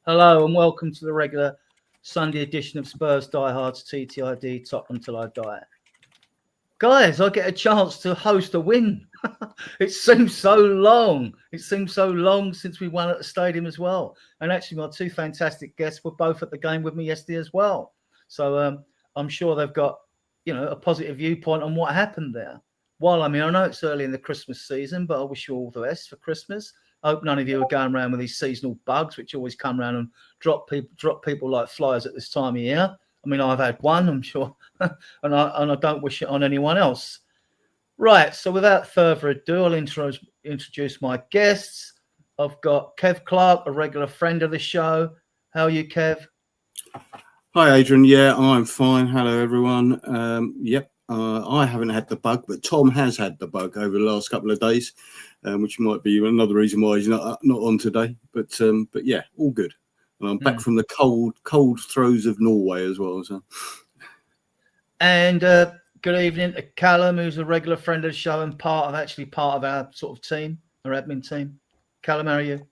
Hello and welcome to the regular Sunday edition of Spurs Diehards TTID Tottenham Till I Die. Guys, I get a chance to host a win. It seems so long. It seems so long since we won at the stadium as well. And actually my two fantastic guests were both at the game with me yesterday as well. So I'm sure they've got, a positive viewpoint on what happened there. While I know it's early in the Christmas season, but I wish you all the best for Christmas. I hope none of you are going around with these seasonal bugs, which always come around and drop people like flies at this time of year. I mean, I've had one, I'm sure, and I don't wish it on anyone else. Right, so without further ado, I'll introduce my guests. I've got Kev Clark, a regular friend of the show. How are you, Kev? Hi, Adrian. Yeah, I'm fine. Hello, everyone. I haven't had the bug, but Tom has had the bug over the last couple of days, which might be another reason why he's not on today. But yeah, all good. And I'm back from the cold throes of Norway as well. So. And good evening to Callum, who's a regular friend of the show and part of our sort of team, our admin team. Callum, how are you?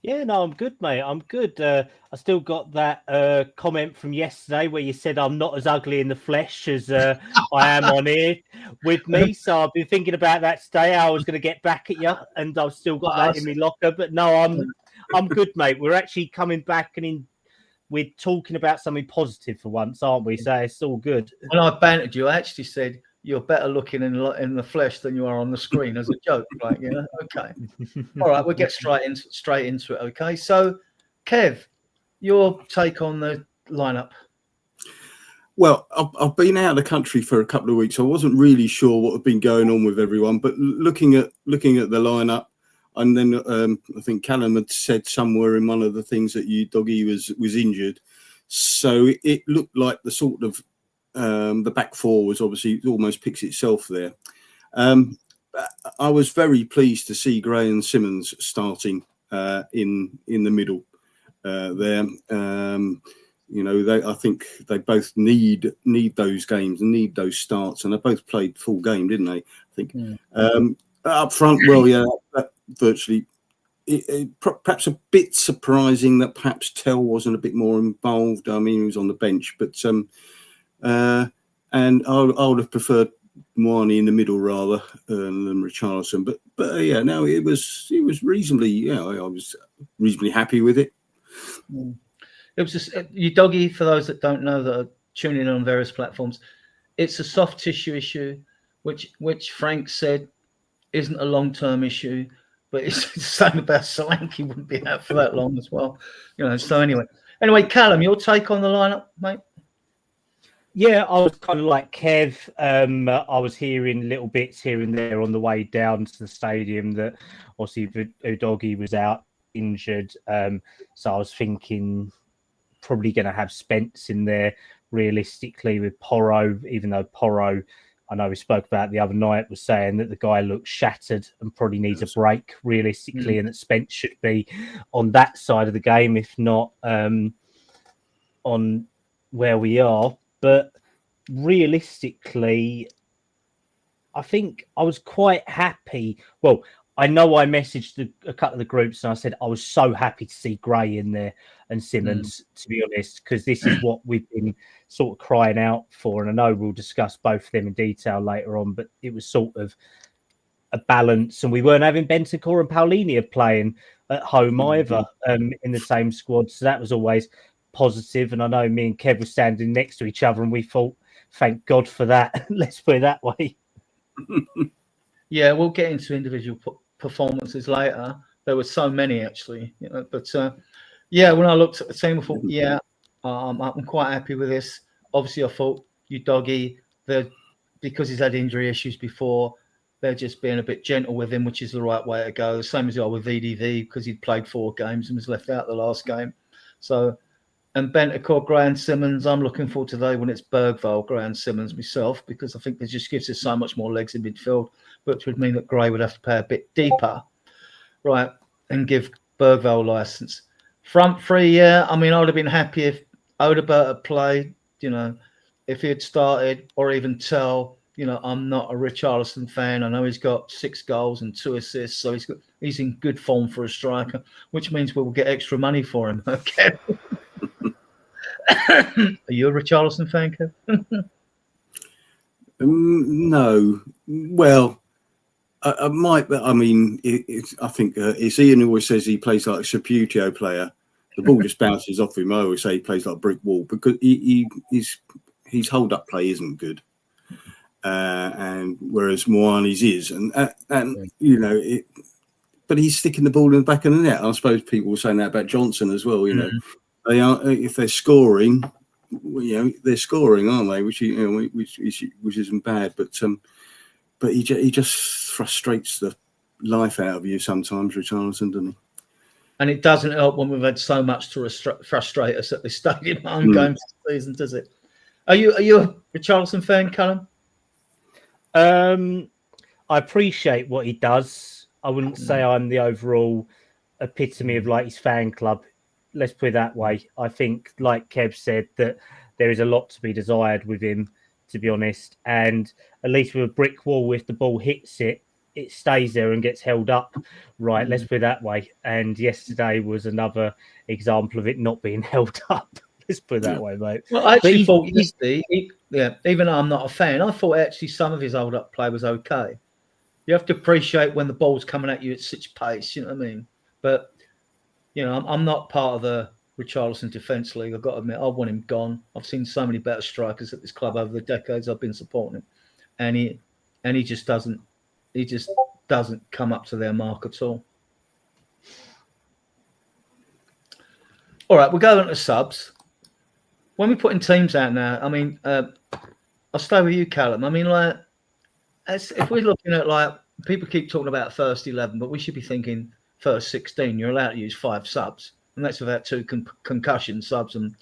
Yeah, no, I'm good, mate. I'm good. I still got that comment from yesterday where you said I'm not as ugly in the flesh as I am on here with me. So I've been thinking about that today. I was going to get back at you, and I've still got that in my locker. But no, I'm good, mate. We're actually coming back and we're talking about something positive for once, aren't we? So it's all good. When I bantered you, I actually said you're better looking in the flesh than you are on the screen as a joke, right? Okay. All right, we'll get straight into it. Okay, so Kev, your take on the lineup? Well, I've been out of the country for a couple of weeks. So I wasn't really sure what had been going on with everyone, but looking at the lineup, and then I think Callum had said somewhere in one of the things that Doggy was injured, so it looked like the sort of the back four was obviously almost picks itself there. I was very pleased to see Gray and Simmons starting in the middle there. I think they both need those games and need those starts, and they both played full game, didn't they? I think up front, well, yeah, virtually. Perhaps a bit surprising that perhaps Tell wasn't a bit more involved. I mean, he was on the bench, but and I would have preferred Moani in the middle rather than Richarlison. But yeah, no, it was reasonably. I was reasonably happy with it. It was just you, Doggy. For those that don't know that are tuning in on various platforms, it's a soft tissue issue, which Frank said isn't a long-term issue. But it's the same about Solanke, wouldn't be out for that long as well. So anyway, Callum, your take on the lineup, mate? Yeah, I was kind of like Kev. I was hearing little bits here and there on the way down to the stadium that obviously Udogie was out injured. So I was thinking probably going to have Spence in there realistically with Porro, even though Porro, I know we spoke about the other night, was saying that the guy looks shattered and probably needs a break realistically, and that Spence should be on that side of the game, if not on where we are. But realistically, I think I was quite happy. Well, I know I messaged a couple of the groups and I said I was so happy to see Gray in there and Simmons, to be honest, because this is what we've been sort of crying out for. And I know we'll discuss both of them in detail later on, but it was sort of a balance, and we weren't having Bentancur and Paulinia playing at home either in the same squad. So that was always positive. And I know me and Kev were standing next to each other and we thought, thank God for that. Let's put it that way. Yeah, we'll get into individual performances later. There were so many actually, but yeah, when I looked at the team, I thought, yeah, I'm quite happy with this. Obviously, I thought Udogie, because he's had injury issues before, they're just being a bit gentle with him, which is the right way to go. The same as they are with VDV, because he'd played 4 games and was left out the last game. So, and Bentancur, Gray and Simmons, I'm looking forward to today when it's Bergvall, Gray and Simmons myself, because I think it just gives us so much more legs in midfield, which would mean that Gray would have to play a bit deeper, right, and give Bergvall license. Front three, yeah, I mean, I would have been happy if Odebert had played, if he had started, or even Tell. I'm not a Richarlison fan. I know he's got 6 goals and 2 assists, so he's in good form for a striker, which means we'll get extra money for him. Okay. Are you a Richarlison fan, Kev? No. Well, I might, but I mean, I think it's Ian always says he plays like a Saputio player. The ball just bounces off him. I always say he plays like a brick wall because his hold-up play isn't good. And whereas Moani's is, and but he's sticking the ball in the back of the net. I suppose people were saying that about Johnson as well. They are, if they're scoring, they're scoring, aren't they? Which isn't bad, but he just frustrates the life out of you sometimes, Richarlison, doesn't he? And it doesn't help when we've had so much to frustrate us at this stadium home games this season, does it? Are you a Richarlison fan, Callum? I appreciate what he does. I wouldn't say I'm the overall epitome of like his fan club. Let's put it that way. I think, like Kev said, that there is a lot to be desired with him, to be honest. And at least with a brick wall, if the ball hits it, it stays there and gets held up. Right, let's put it that way. And yesterday was another example of it not being held up. Let's put it that way, mate. Well, I actually thought yesterday, even though I'm not a fan, I thought actually some of his hold-up play was okay. You have to appreciate when the ball's coming at you at such pace, you know what I mean? But, I'm not part of the Richarlison Defence League. I've got to admit, I want him gone. I've seen so many better strikers at this club over the decades I've been supporting him. And he just doesn't come up to their mark at all. All right, we'll go on to subs. When we're putting teams out now, I mean, I'll stay with you, Callum. I mean, like, if we're looking at, like, people keep talking about first 11, but we should be thinking first 16. You're allowed to use 5 subs, and that's without 2 concussion subs, and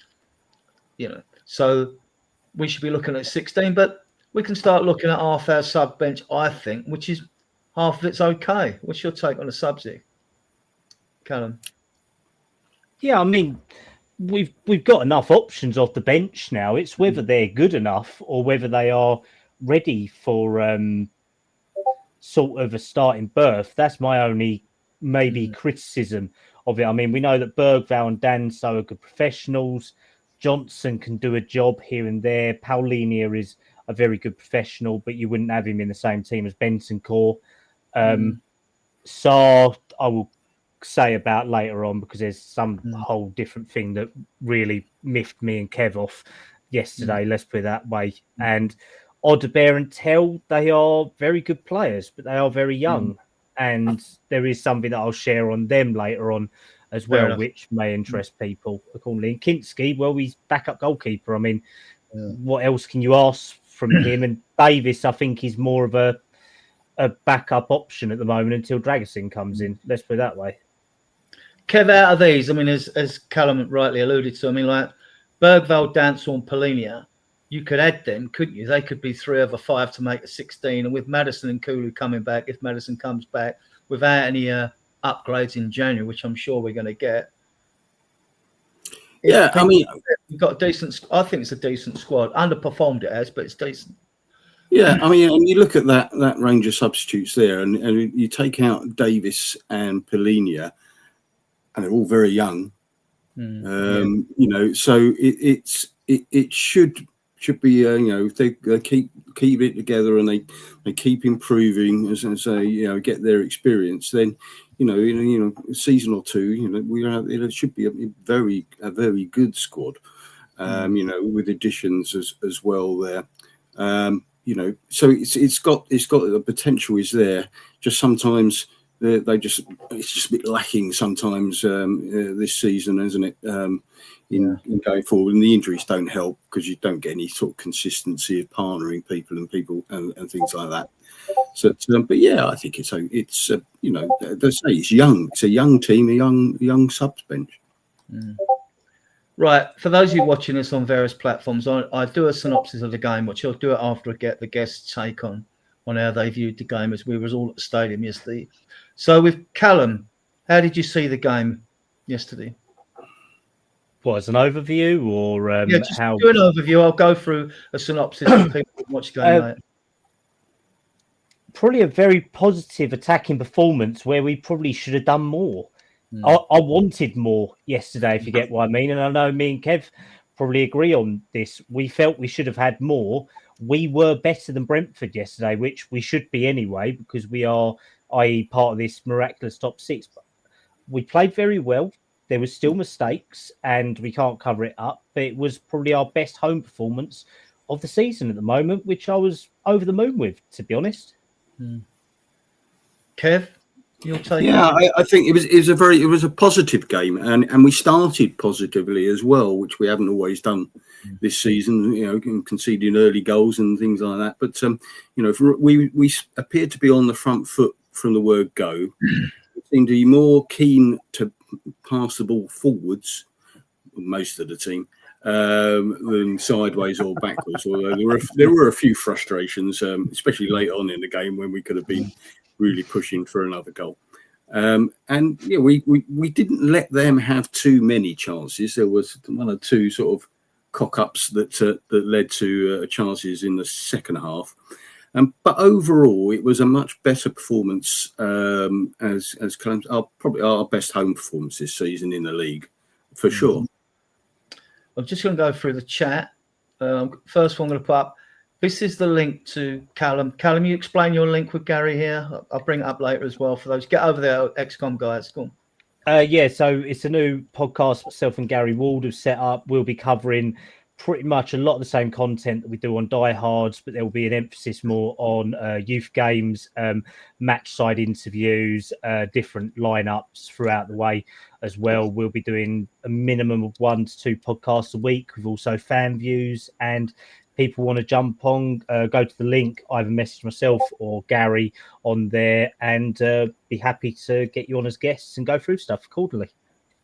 so we should be looking at 16. But we can start looking at half our sub bench, I think, which is half of it's okay. What's your take on the subs here, Callum? Yeah, I mean, we've got enough options off the bench now. It's whether they're good enough or whether they are ready for sort of a starting berth. That's my only maybe criticism of it. I mean, we know that Bergvall and Danso are good professionals. Johnson can do a job here and there. Paulinia is a very good professional, but you wouldn't have him in the same team as Bentancur. Sarr, I will say about later on because there's some whole different thing that really miffed me and Kev off yesterday. Let's put it that way. And Odebert and Tell, they are very good players, but they are very young. And there is something that I'll share on them later on as well, which may interest people accordingly. And Kinski, well, he's backup goalkeeper. I mean, what else can you ask from him? And Davis, I think, is more of a backup option at the moment until Dragusin comes in. Let's put it that way. Kev, out of these, I mean, as Callum rightly alluded to, I mean, like Bergvall, Danso, and Paulinia, you could add them, couldn't you? They could be 3 over 5 to make a 16. And with Maddison and Kulu coming back, if Maddison comes back, without any upgrades in January, which I'm sure we're going to get. I mean, we've got a decent. I think it's a decent squad. Underperformed it has, but it's decent. Yeah, I mean, and you look at that range of substitutes there, and you take out Davis and Polinia, and they're all very young. You know, so it should be you know, if they keep it together and they keep improving as they you know get their experience, then you know a season or two, you know, it should be a very good squad. You know, with additions as well there. You know, so it's got the potential is there. Just sometimes it's just a bit lacking sometimes this season, isn't it? In going forward, and the injuries don't help because you don't get any sort of consistency of partnering people and things like that. So, but yeah, I think it's you know, they say it's young. It's a young team, a young subs bench. Right. For those of you watching us on various platforms, I do a synopsis of the game, which I'll do it after I get the guests' take on how they viewed the game, as we was all at the stadium yesterday. So with Callum, how did you see the game yesterday? What, as an overview or just how? do an overview. I'll go through a synopsis for people who watch the game later. Probably a very positive attacking performance where we probably should have done more. I wanted more yesterday, if you get what I mean. And I know me and Kev probably agree on this. We felt we should have had more. We were better than Brentford yesterday, which we should be anyway, because we are, i.e., part of this miraculous top six. But we played very well. There were still mistakes and we can't cover it up. But it was probably our best home performance of the season at the moment, which I was over the moon with, to be honest. Kev? You'll take I think it was a positive game, and we started positively as well, which we haven't always done this season. You know, conceding early goals and things like that. But you know, we appeared to be on the front foot from the word go. We seemed to be more keen to pass the ball forwards, most of the team, than sideways or backwards. Although there were a few frustrations, especially late on in the game when we could have been really pushing for another goal. And yeah, we didn't let them have too many chances. There was one or two sort of cock-ups that led to chances in the second half. But overall, it was a much better performance as probably our best home performance this season in the league, for sure. I'm just going to go through the chat. First one I'm going to put up. This is the link to Callum. Callum, you explain your link with Gary here. I'll bring it up later as well for those. Get over there, XCOM guys. Go on. Yeah, so it's a new podcast myself and Gary Ward have set up. We'll be covering pretty much a lot of the same content that we do on Diehards, but there will be an emphasis more on youth games, match side interviews, different lineups throughout the way as well. We'll be doing a minimum of 1 to 2 podcasts a week with also fan views, and people want to jump on, go to the link, either message myself or Gary on there, and be happy to get you on as guests and go through stuff accordingly.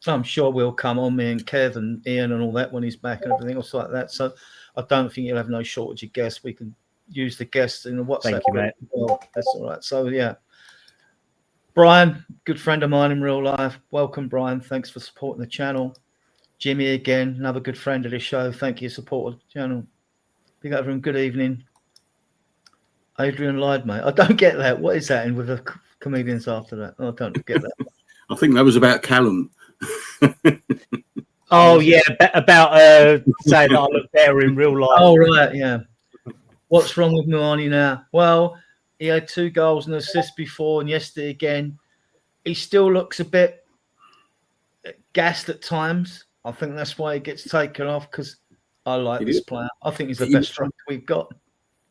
I'm sure we'll come on, me and Kev and Ian and all that when he's back and everything else like that. So I don't think you'll have no shortage of guests. We can use the guests in the WhatsApp. Thank you, mate. Well, that's all right. So yeah, Brian, good friend of mine in real life. Welcome, Brian. Thanks for supporting the channel. Jimmy again, another good friend of the show. Thank you for supporting the channel. Big up from good evening. Adrian lied, mate. I don't get that. What is that in with the comedians after that? I don't get that. I think that was about Callum. Oh yeah, about saying that I look better in real life. Oh right, yeah. What's wrong with Muani now? Well, he had 2 goals and assists before, and yesterday again. He still looks a bit gassed at times. I think that's why he gets taken off, because I like this player. I think he's the best striker we've got.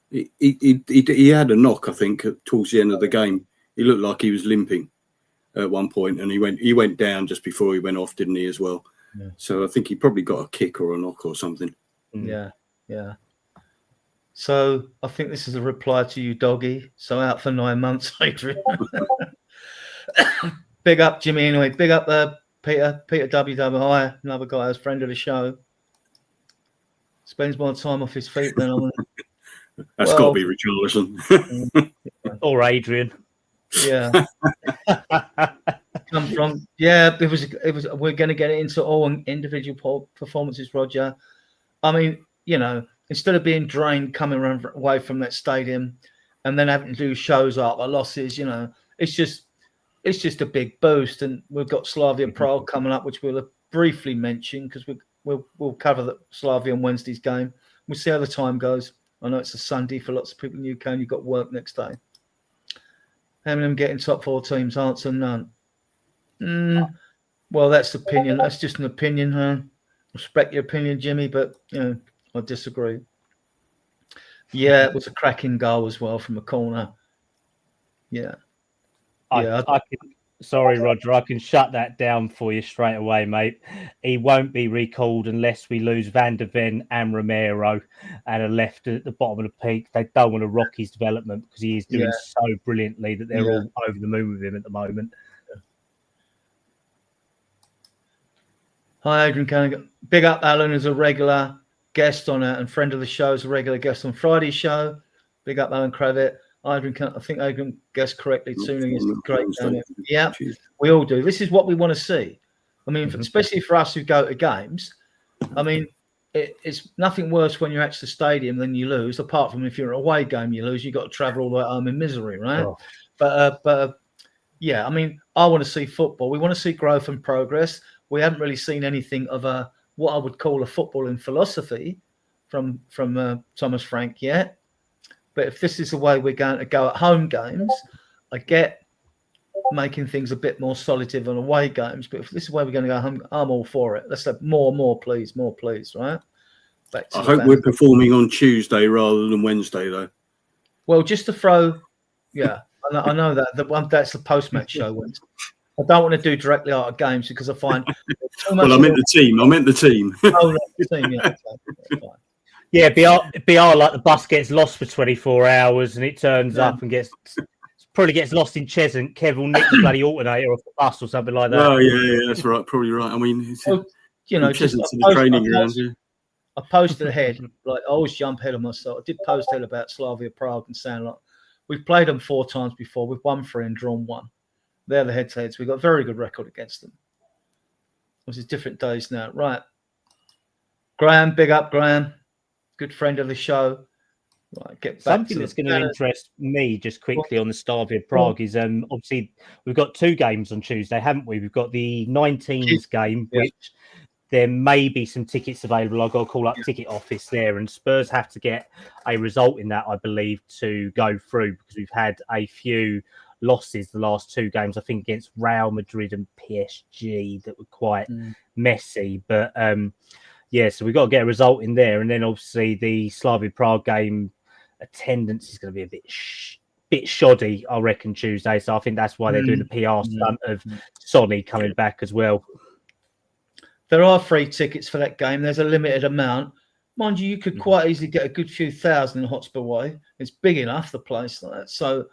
He had a knock, I think, towards the end of the game. He looked like he was limping at one point, and he went down just before he went off, didn't he, as well? Yeah. So I think he probably got a kick or a knock or something. Yeah. So I think this is a reply to you, doggy. So out for 9 months, Adrian. Big up Jimmy anyway. Big up Peter WW. Hi, another guy who's friend of the show. Spends more time off his feet than on. That's got to be Richarlison. Or Adrian. Yeah. Come from it was we're going to get into all individual performances, Roger. I mean, you know, instead of being drained coming away from that stadium and then having to do shows after losses, it's just a big boost. And we've got Slavia Prague coming up, which we'll briefly mention because we'll cover the Slavia on Wednesday's game. We'll see how the time goes. I know it's a Sunday for lots of people in the UK and you've got work next day. How many of them getting top 4 teams? Answer none. Well, that's opinion. That's just an opinion. Huh? Respect your opinion, Jimmy, but I disagree. Yeah, it was a cracking goal as well from a corner. Yeah. Sorry, Roger, I can shut that down for you straight away, mate. He won't be recalled unless we lose Van der Ven and Romero and are left at the bottom of the peak. They don't want to rock his development because he is doing so brilliantly that they're all over the moon with him at the moment. Hi, Adrian Cannon. Big up Alan as a regular guest on it and friend of the show, as a regular guest on Friday's show. Big up Alan Cravitt. Adrian, I think Adrian guessed correctly. Tuning is great. Yeah, we all do. This is what we want to see. I mean, especially for us who go to games. I mean, it's nothing worse when you're at the stadium than you lose. Apart from if you're an away game, you lose. You've got to travel all the way home in misery, right? Oh. But yeah, I mean, I want to see football. We want to see growth and progress. We haven't really seen anything of what I would call a footballing philosophy from Thomas Frank yet. But if this is the way we're going to go at home games, I get making things a bit more solid on away games. But if this is the way we're going to go home, I'm all for it. Let's have more, please, right? I hope we're performing on Tuesday rather than Wednesday, though. Well, just to throw, I know that that's the post-match show Wednesday. I don't want to do directly out of games because I find too much. Well, I meant the team. Oh, the team, yeah. Okay, fine. Yeah, BR like the bus gets lost for 24 hours and it turns up and probably gets lost in Cheshunt. Kev will nick the bloody alternator off the bus or something like that. Oh, yeah, that's right. Probably right. I mean, just the training ground. I posted ahead, like I always jump ahead of myself. I did post ahead about Slavia Prague and saying, like, we've played them 4 times before. We've won 3 and drawn 1. They're the head-to-heads. We've got a very good record against them. This is different days now. Right. Graham, big up, Graham. Good friend of the show. Right, get back Something that's going to interest me just quickly on the Slavia Prague is obviously we've got 2 games on Tuesday, haven't we? We've got the 19s game, which there may be some tickets available. I've got to call up ticket office there, and Spurs have to get a result in that, I believe, to go through because we've had a few losses the last 2 games, I think, against Real Madrid and PSG that were quite messy. But so we've got to get a result in there. And then obviously the Slavia Prague game attendance is going to be a bit shoddy, I reckon, Tuesday. So I think that's why they're doing the PR stunt of Sonny coming back as well. There are free tickets for that game. There's a limited amount. Mind you, you could quite easily get a good few thousand in Hotspur Way. It's big enough, the place like that. So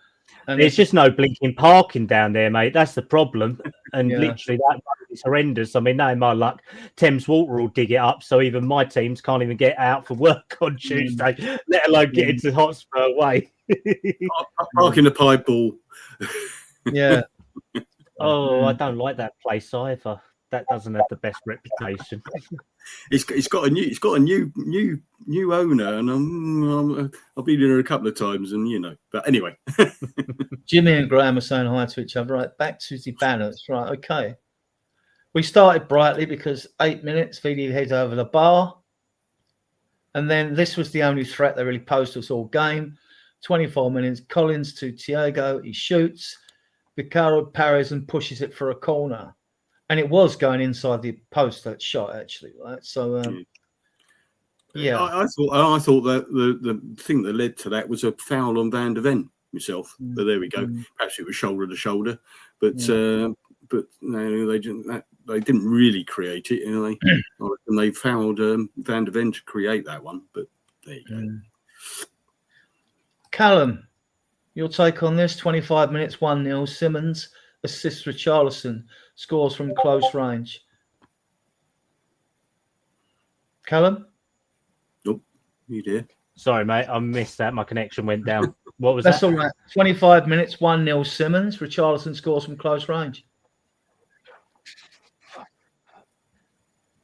there's just no blinking parking down there, mate. That's the problem. And literally that is horrendous. I mean, no, my luck, Thames Water will dig it up. So even my teams can't even get out for work on Tuesday, let alone get into Hotspur Way. Park in the pipe ball. Yeah. I don't like that place either. That doesn't have the best reputation. It's got a new owner, and I've been there a couple of times, and But anyway, Jimmy and Graham are saying hi to each other. Right, back to the banners. Right, okay. We started brightly because 8 minutes, VD heads over the bar, and then this was the only threat they really posed us all game. 24 minutes, Collins to Thiago, he shoots, Vicaro parries and pushes it for a corner. And it was going inside the post, that shot, actually, right? So, I thought that the thing that led to that was a foul on Van der Ven myself. But there we go. Perhaps it was shoulder to shoulder, but no, they didn't really create it. And they fouled Van der Ven to create that one. But there you go. Callum, your take on this? 25 minutes, 1-0. Simmons assists Richarlison, scores from close range. Callum? Nope. You did. Sorry, mate. I missed that. My connection went down. What was That's that? That's all right. 25 minutes, 1-0 Simmons. Richarlison scores from close range.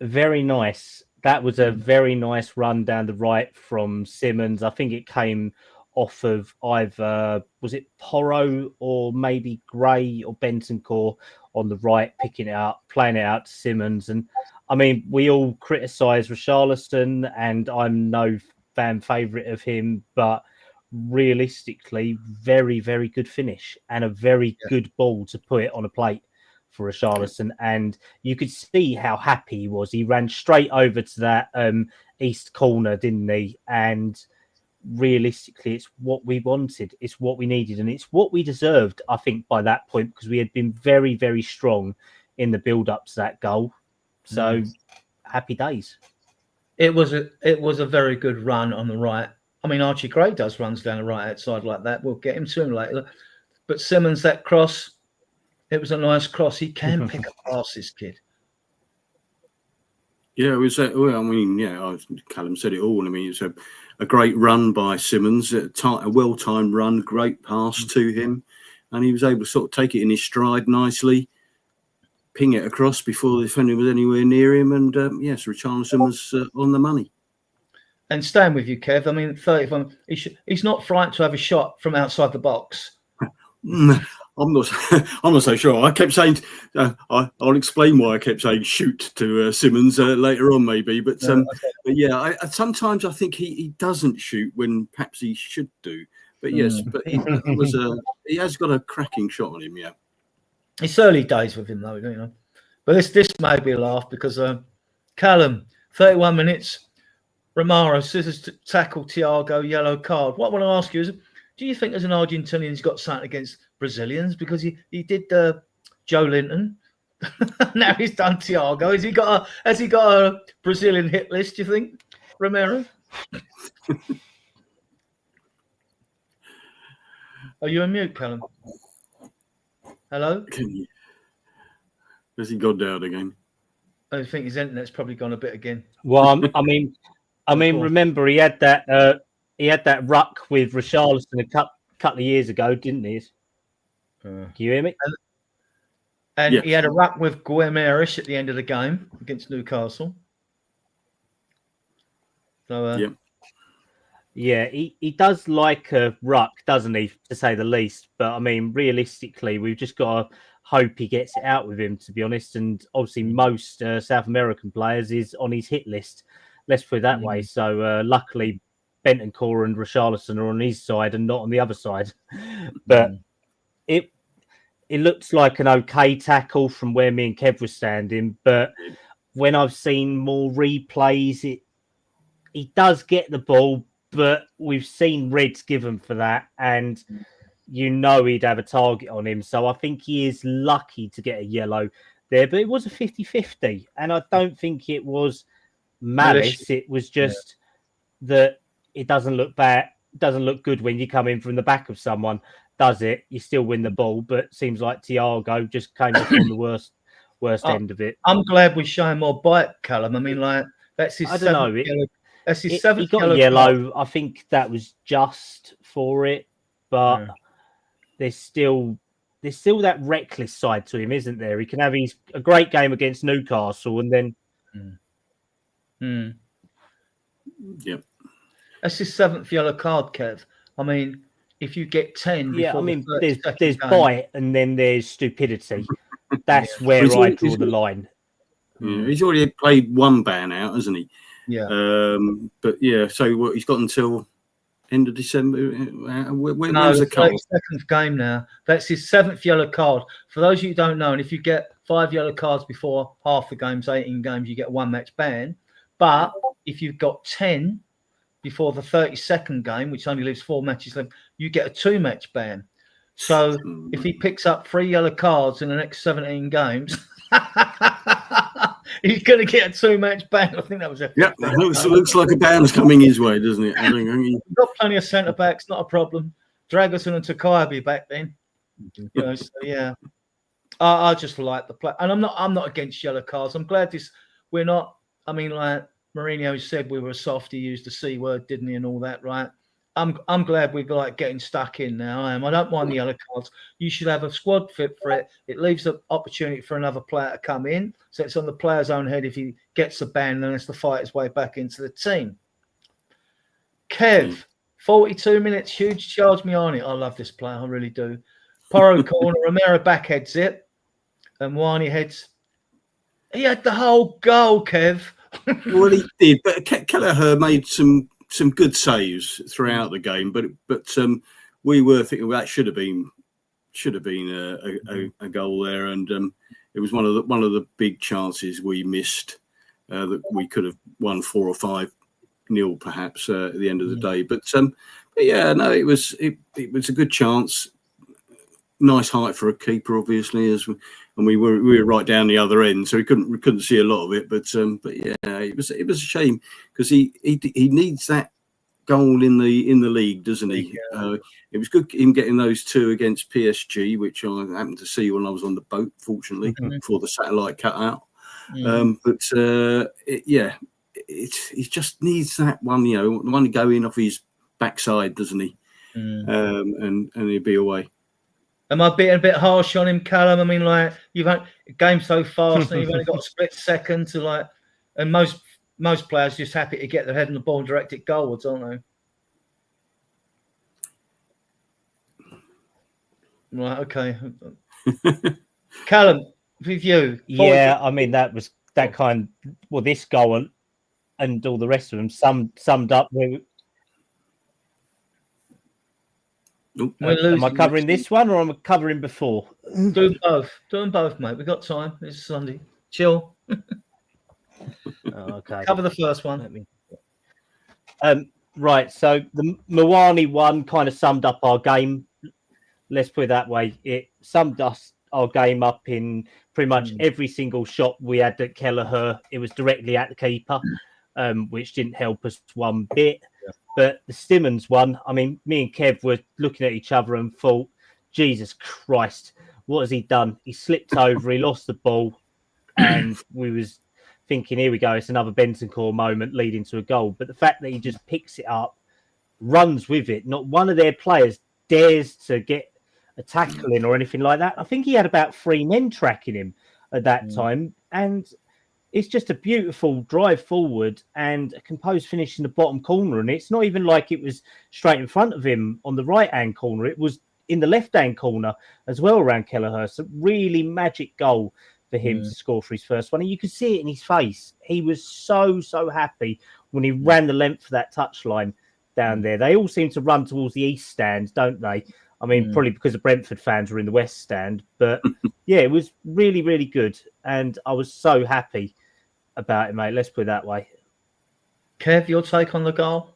Very nice. That was a very nice run down the right from Simmons. I think it came off of either, was it Porro or maybe Gray or Bentancur on the right, picking it up, playing it out to Simmons. And I mean, we all criticise Richarlison, and I'm no fan favourite of him, but realistically, very, very good finish and a very good ball to put it on a plate for Richarlison. And you could see how happy he was. He ran straight over to that east corner, didn't he? And realistically, it's what we wanted, it's what we needed, and it's what we deserved, I think, by that point, because we had been very, very strong in the build-up to that goal. So happy days. It was a very good run on the right. I mean, Archie Gray does runs down the right outside like that. We'll get him sooner or later. But Simmons, that cross, it was a nice cross. He can pick up passes, kid. Yeah, it was. Well, I mean, Callum said it all. I mean, it's a great run by Simmons, a well-timed run, great pass to him, and he was able to sort of take it in his stride nicely, ping it across before the defender was anywhere near him, and yes, Richarlison was on the money. And staying with you, Kev, I mean, 31. He's not frightened to have a shot from outside the box. I'm not so sure. I kept saying, I'll explain why I kept saying shoot to Simmons later on, maybe. But yeah, sometimes I think he doesn't shoot when perhaps he should do. But yes, but he has got a cracking shot on him. Yeah, it's early days with him, though, you know. But this may be a laugh because Callum, 31 minutes, Romero scissors to tackle Thiago, yellow card. What I want to ask you is, do you think as an Argentinian he's got something against Brazilians? Because he did Joe Linton. Now he's done Thiago. Has he got a Brazilian hit list, do you think, Romero? Are you on mute, Callum? Hello? Has he gone down again? I think his internet's probably gone a bit again. Well, I mean, remember he had that ruck with Richarlison a couple of years ago, didn't he? Can you hear me? And he had a ruck with Guimaraes at the end of the game against Newcastle. So he does like a ruck, doesn't he, to say the least. But I mean, realistically, we've just got to hope he gets it out with him, to be honest. And obviously, most South American players is on his hit list. Let's put it that way. So luckily, Bentancur and Richarlison are on his side and not on the other side. But it looks like an okay tackle from where me and Kev were standing. But when I've seen more replays, he does get the ball, but we've seen reds given for that. And you know he'd have a target on him. So I think he is lucky to get a yellow there. But it was a 50-50. And I don't think it was malice. It was just that it doesn't look bad. Doesn't look good when you come in from the back of someone, does it? You still win the ball, but it seems like Thiago just came off on the worst end of it. I'm glad we're showing more bite, Callum. I mean, like, that's his seventh yellow. That's his seventh yellow. He got yellow. I think that was just for it, but there's still that reckless side to him, isn't there? He can have a great game against Newcastle and then Yep. That's his seventh yellow card, Kev. I mean, if you get 10, I mean, there's bite and then there's stupidity. That's where I draw the line. Yeah, he's already played one ban out, hasn't he? Yeah. But yeah, so he's got until end of December. When no, was the cut? Second game now. That's his seventh yellow card. For those of you who don't know, and if you get 5 yellow cards before half the games, 18 games, you get a 1 match ban. But if you've got 10 before the 32nd game, which only leaves 4 matches left, you get a 2 match ban. So if he picks up 3 yellow cards in the next 17 games, he's going to get a 2 match ban. I think that was it. Yeah, looks like a ban's coming his way, doesn't it? I think We've got plenty of centre backs, not a problem. Dragerson and Takai will be back then. You know, so yeah. I just like the play, and I'm not against yellow cards. I'm glad we're not. I mean, like Mourinho said, we were soft. He used the C word, didn't he, and all that, right? I'm glad we're like getting stuck in now. I don't mind the yellow cards. You should have a squad fit for it. It leaves an opportunity for another player to come in. So it's on the player's own head if he gets a ban and has to fight his way back into the team. Kev, 42 minutes, huge charge me on it. I love this player, I really do. Porro corner, Romero backheads it, and Wani heads. He had the whole goal, Kev. Well, he did, but Kelleher made some good saves throughout the game. But we were thinking, well, that should have been a goal there, and it was one of the big chances we missed that we could have won 4 or 5-0 perhaps at the end of the day. But yeah, no, it was a good chance. Nice height for a keeper, obviously, and we were right down the other end, so we couldn't see a lot of it. But yeah, it was a shame because he needs that goal in the league, doesn't he? Yeah. It was good him getting those 2 against PSG, which I happened to see when I was on the boat, fortunately, before the satellite cut out. But he just needs that one, the one to go in off his backside, doesn't he? And he'll be away. Am I being a bit harsh on him, Callum? I mean, like, game's so fast and you've only got a split second to like, and most players just happy to get their head on the ball and direct it goalwards, aren't they? Right, okay. Callum, with you. Yeah, I mean that this goal and all the rest of them summed up. Am I covering this one or am I covering before? Doing both, mate. We've got time. It's Sunday. Chill. Okay. Cover the first one. Right. So the Mwani one kind of summed up our game. Let's put it that way. It summed our game up in pretty much every single shot we had at Kelleher. It was directly at the keeper, which didn't help us one bit. Yeah. But the Simmons one, I mean, me and Kev were looking at each other and thought, Jesus Christ, what has he done? He slipped over, he lost the ball, and we was thinking, here we go, it's another Bentancur moment leading to a goal. But the fact that he just picks it up, runs with it, not one of their players dares to get a tackle in or anything like that. I think he had about 3 men tracking him at that time, and it's just a beautiful drive forward and a composed finish in the bottom corner. And it's not even like it was straight in front of him on the right-hand corner. It was in the left-hand corner as well around Kelleher. So really magic goal for him to score for his first one. And you could see it in his face. He was so happy when he ran the length of that touchline down there. They all seem to run towards the east stand, don't they? I mean, probably because the Brentford fans were in the west stand. But yeah, it was really, really good. And I was so happy about it, mate. Let's put it that way. Kev, your take on the goal?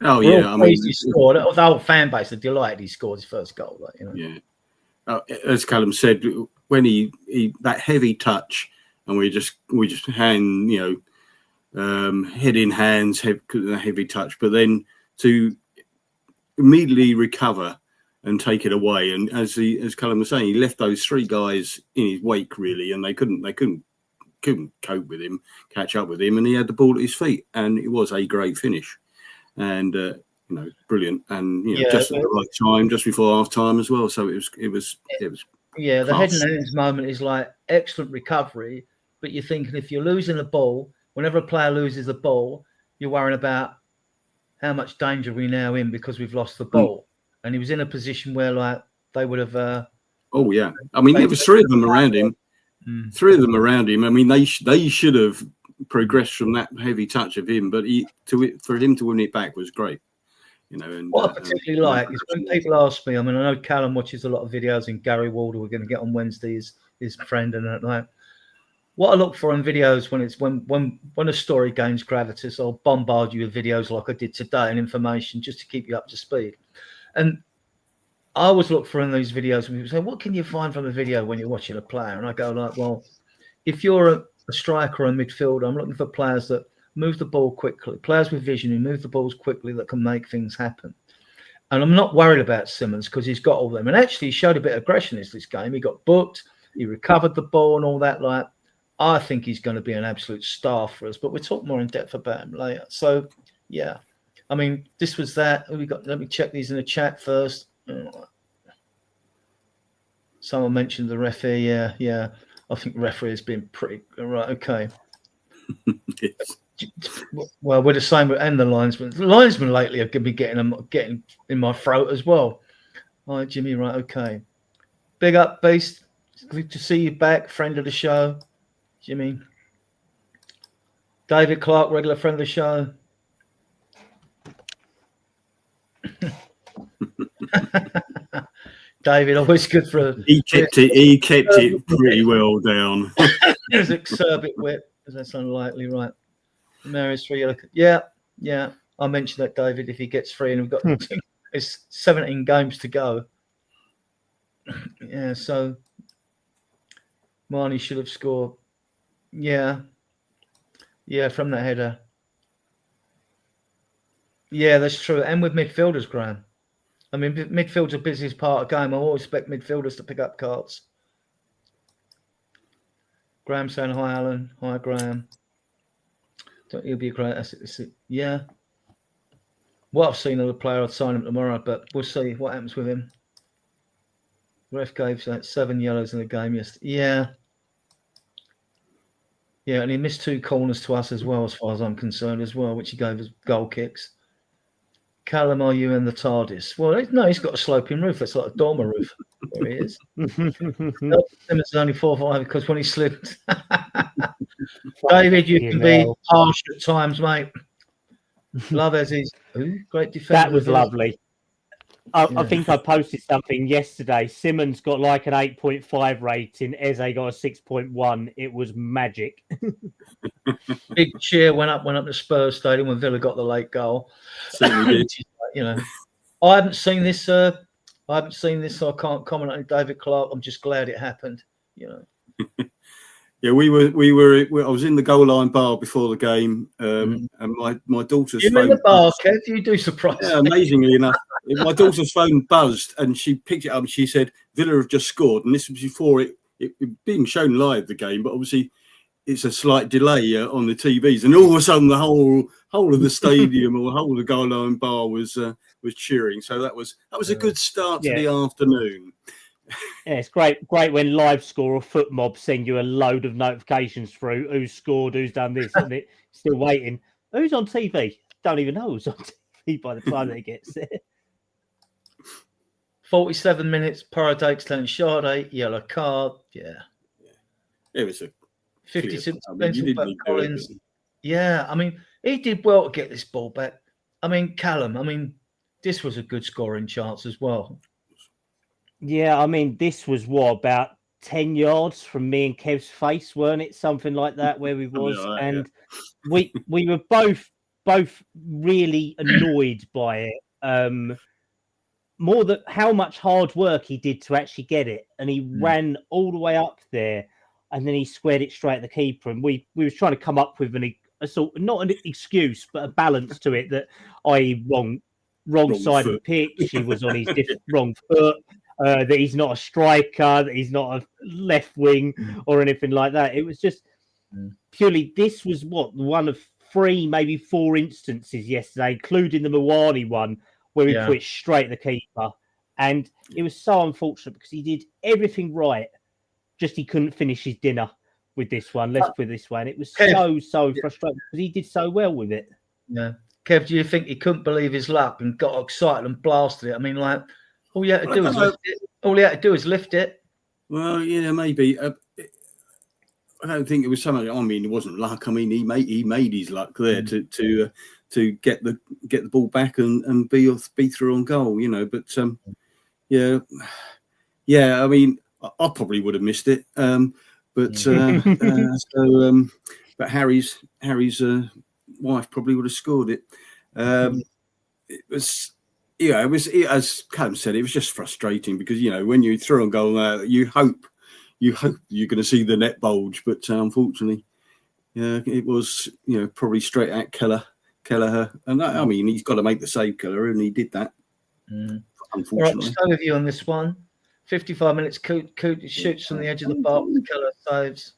Oh, yeah. I mean, he scored. The whole fan base are delighted he scored his first goal. Yeah. As Callum said, when he that heavy touch, and we just hand, head in hands, heavy touch, but then to immediately recover and take it away. And as Callum was saying, he left those 3 guys in his wake, really, and they couldn't cope with him, catch up with him, and he had the ball at his feet, and it was a great finish, and brilliant, and just at the right time, just before half time as well. So it was. Yeah, the head and hands moment is like excellent recovery, but you're thinking if you're losing the ball, whenever a player loses the ball, you're worrying about how much danger we now in because we've lost the ball. And he was in a position where like they would have. Oh yeah, I mean there was 3 of them around him. 3 of them around him. I mean they should have progressed from that heavy touch of him, but for him to win it back was great. And what I particularly like is when people ask me. I mean, I know Callum watches a lot of videos, and Gary Walder, we're going to get on Wednesday, his friend, and that. Like, what I look for in videos when a story gains gravitas, I'll bombard you with videos like I did today and information just to keep you up to speed. And I always look for in these videos when people say, "What can you find from a video when you're watching a player?" And I go like, "Well, if you're a striker or a midfielder, I'm looking for players that move the ball quickly, players with vision who move the balls quickly that can make things happen." And I'm not worried about Simmons because he's got all them. And actually, he showed a bit of aggression in this game. He got booked, he recovered the ball and all that. Like, I think he's going to be an absolute star for us. But we'll talk more in depth about him later. So, yeah. I mean, this was that. We got. Let me check these in the chat first. Someone mentioned the referee. Yeah. I think the referee has been pretty right. Okay. Yes. Well, we're the same, and the linesman. The linesman lately are going to be getting in my throat as well. All right, Jimmy. Right. Okay. Big up, Beast. Good to see you back, friend of the show, Jimmy. David Clark, regular friend of the show. David, always good for He kept it pretty well down. There's exurbic whip, as that's unlikely, right? Mary's 3. Yeah. I mentioned that, David. If he gets 3, and we've got it's 17 games to go. Yeah, so Marnie should have scored. Yeah, from that header. Yeah, that's true. And with midfielders, Graham. I mean, midfield's the busiest part of the game. I always expect midfielders to pick up cards. Graham saying hi, Alan. Hi, Graham. Don't you be a great asset? Yeah. Well, I've seen of the player, I'd sign him tomorrow, but we'll see what happens with him. Ref gave 7 yellows in the game yesterday. Yeah, and he missed 2 corners to us as well, as far as I'm concerned, as well, which he gave us goal kicks. Callum, are you in the TARDIS? Well, no, he's got a sloping roof. It's like a dormer roof. There he is. It's only 4 or 5 because when he slipped. David, you can be harsh at times, mate. Love as he's great defender. That was lovely. I think I posted something yesterday. Simmons got like an 8.5 rating. Eze got a 6.1. It was magic. Big cheer went up to Spurs Stadium when Villa got the late goal. Certainly did. I haven't seen this, so I can't comment on David Clark. I'm just glad it happened. Yeah, we were. I was in the goal line bar before the game, and my daughter's phone. You in the bar, Kev? You do surprise me. Yeah, amazingly enough, my daughter's phone buzzed, and she picked it up. and She said, "Villa have just scored," and this was before it being shown live, the game. But obviously, it's a slight delay on the TVs, and all of a sudden, the whole of the stadium or the whole of the goal line bar was cheering. So that was a good start to the afternoon. Yeah, it's great when Live Score or Foot Mob send you a load of notifications through who's scored, who's done this, and it's still waiting. Who's on TV? Don't even know who's on TV by the time that it gets there. 47 minutes, Paradise telling Sade, yellow card. Yeah. It was a 56 Collins. Yeah, I mean, he did well to get this ball back. I mean, Callum, this was a good scoring chance as well. Yeah, I mean, this was about 10 yards from me and Kev's face, weren't it? Something like that, where we was. We were both really annoyed by it. More than how much hard work he did to actually get it. And he ran all the way up there and then he squared it straight at the keeper. And we was trying to come up with a sort, not an excuse, but a balance to it, that i.e. wrong side of the pitch. He was on his wrong foot. That he's not a striker, that he's not a left wing or anything like that. It was just purely, this was one of 3, maybe 4 instances yesterday, including the Mawani one, where he put it straight at the keeper. And it was so unfortunate because he did everything right, just he couldn't finish his dinner with this one. Let's put it this way. And it was so frustrating because he did so well with it. Yeah. Kev, do you think he couldn't believe his luck and got excited and blasted it? All you had to do is lift it. All he had to do is lift it. Well, yeah, maybe. I don't think it was something. It wasn't luck. He made his luck there to get the ball back and be through on goal. But yeah. I probably would have missed it. But Harry's wife probably would have scored it. It was. Yeah, it was, as Callum said, it was just frustrating because, when you throw a goal, you hope you're going to see the net bulge. But unfortunately, it was, probably straight at Kelleher. And he's got to make the save, Kelleher, and he did that. Unfortunately. All right, we'll stay with you on this one. 55 minutes, Coot shoots from the edge of the box, Kelleher saves.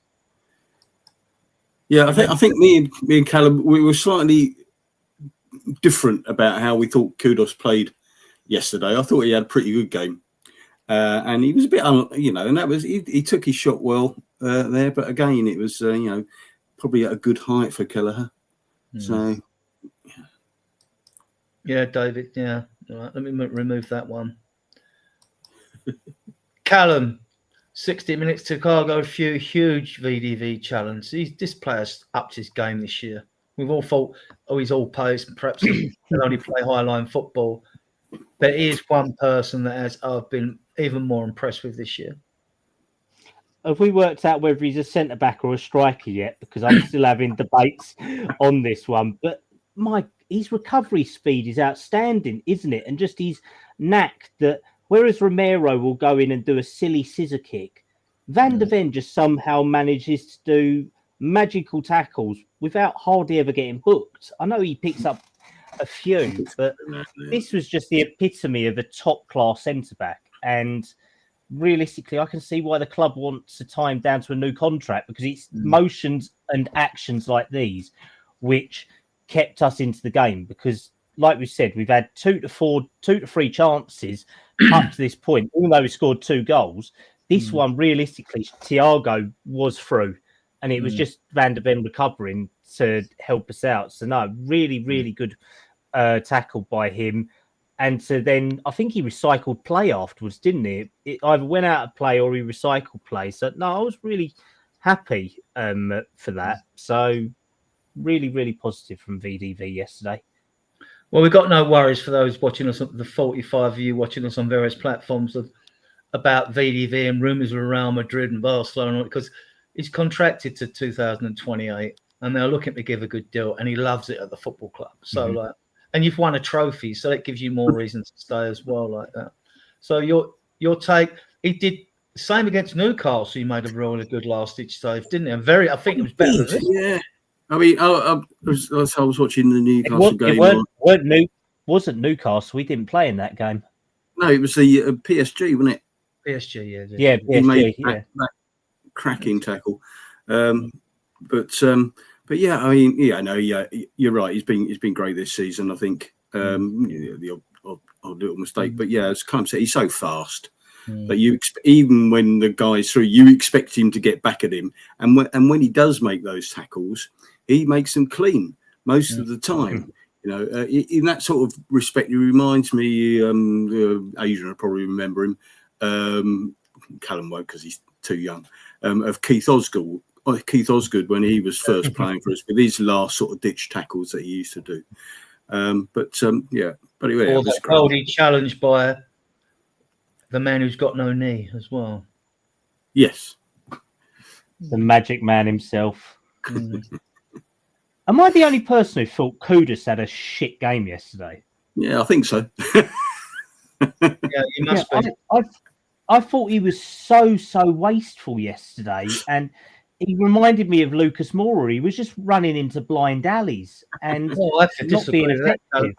Yeah, I think me and Callum, we were slightly different about how we thought Kudus played yesterday. I thought he had a pretty good game. And he was a bit, and that was, he took his shot well there. But again, it was, probably at a good height for Kelleher. So, yeah, David. Yeah. All right. Let me remove that one. Callum, 60 minutes to Chicago, a few huge VDV challenges. This player's upped his game this year. We've all thought, he's all pace and perhaps he'll only play high-line football. But he is one person that I've been even more impressed with this year. Have we worked out whether he's a centre-back or a striker yet? Because I'm still having debates on this one. But his recovery speed is outstanding, isn't it? And just his knack that, whereas Romero will go in and do a silly scissor kick, Van de Ven just somehow manages to do magical tackles without hardly ever getting booked. I know he picks up a few, but this was just the epitome of a top-class centre-back. And realistically, I can see why the club wants to tie him down to a new contract, because it's motions and actions like these which kept us into the game. Because, like we said, we've had 2 to 3 chances up to this point. Even though we scored 2 goals, this one, realistically, Thiago was through. And it was just Van de Ven recovering to help us out. So, no, really, really good tackle by him. And so then I think he recycled play afterwards, didn't he? It either went out of play or he recycled play. So, no, I was really happy for that. So, really, really positive from VDV yesterday. Well, we've got no worries for those watching us, the 45 of you watching us on various platforms about VDV and rumours of Real Madrid and Barcelona, because he's contracted to 2028 and they're looking to give a good deal, and he loves it at the football club. So, and you've won a trophy, so that gives you more reasons to stay as well, like that. So your take, he did the same against Newcastle. He made a really good last-ditch save, didn't he? I think it was better than this. Yeah. I mean, I was watching the Newcastle game. Wasn't Newcastle. We didn't play in that game. No, it was the PSG, wasn't it? PSG, yeah. Yeah, PSG, he made that cracking tackle. But yeah, I mean, you're right. He's been great this season. I think the odd little mistake, but yeah, as Callum said, he's so fast that even when the guy's through, you expect him to get back at him, and when he does make those tackles, he makes them clean most of the time. In that sort of respect, he reminds me. Adrian will probably remember him. Callum won't because he's too young. Of Keith Osgood when he was first playing for us, with his last sort of ditch tackles that he used to do. But anyway, or the goldie challenged by the man who's got no knee as well. Yes, the magic man himself. Am I the only person who thought Kudus had a shit game yesterday? Yeah, I think so. Yeah, you must be. I thought he was so wasteful yesterday, and he reminded me of Lucas Moura. He was just running into blind alleys and not being effective.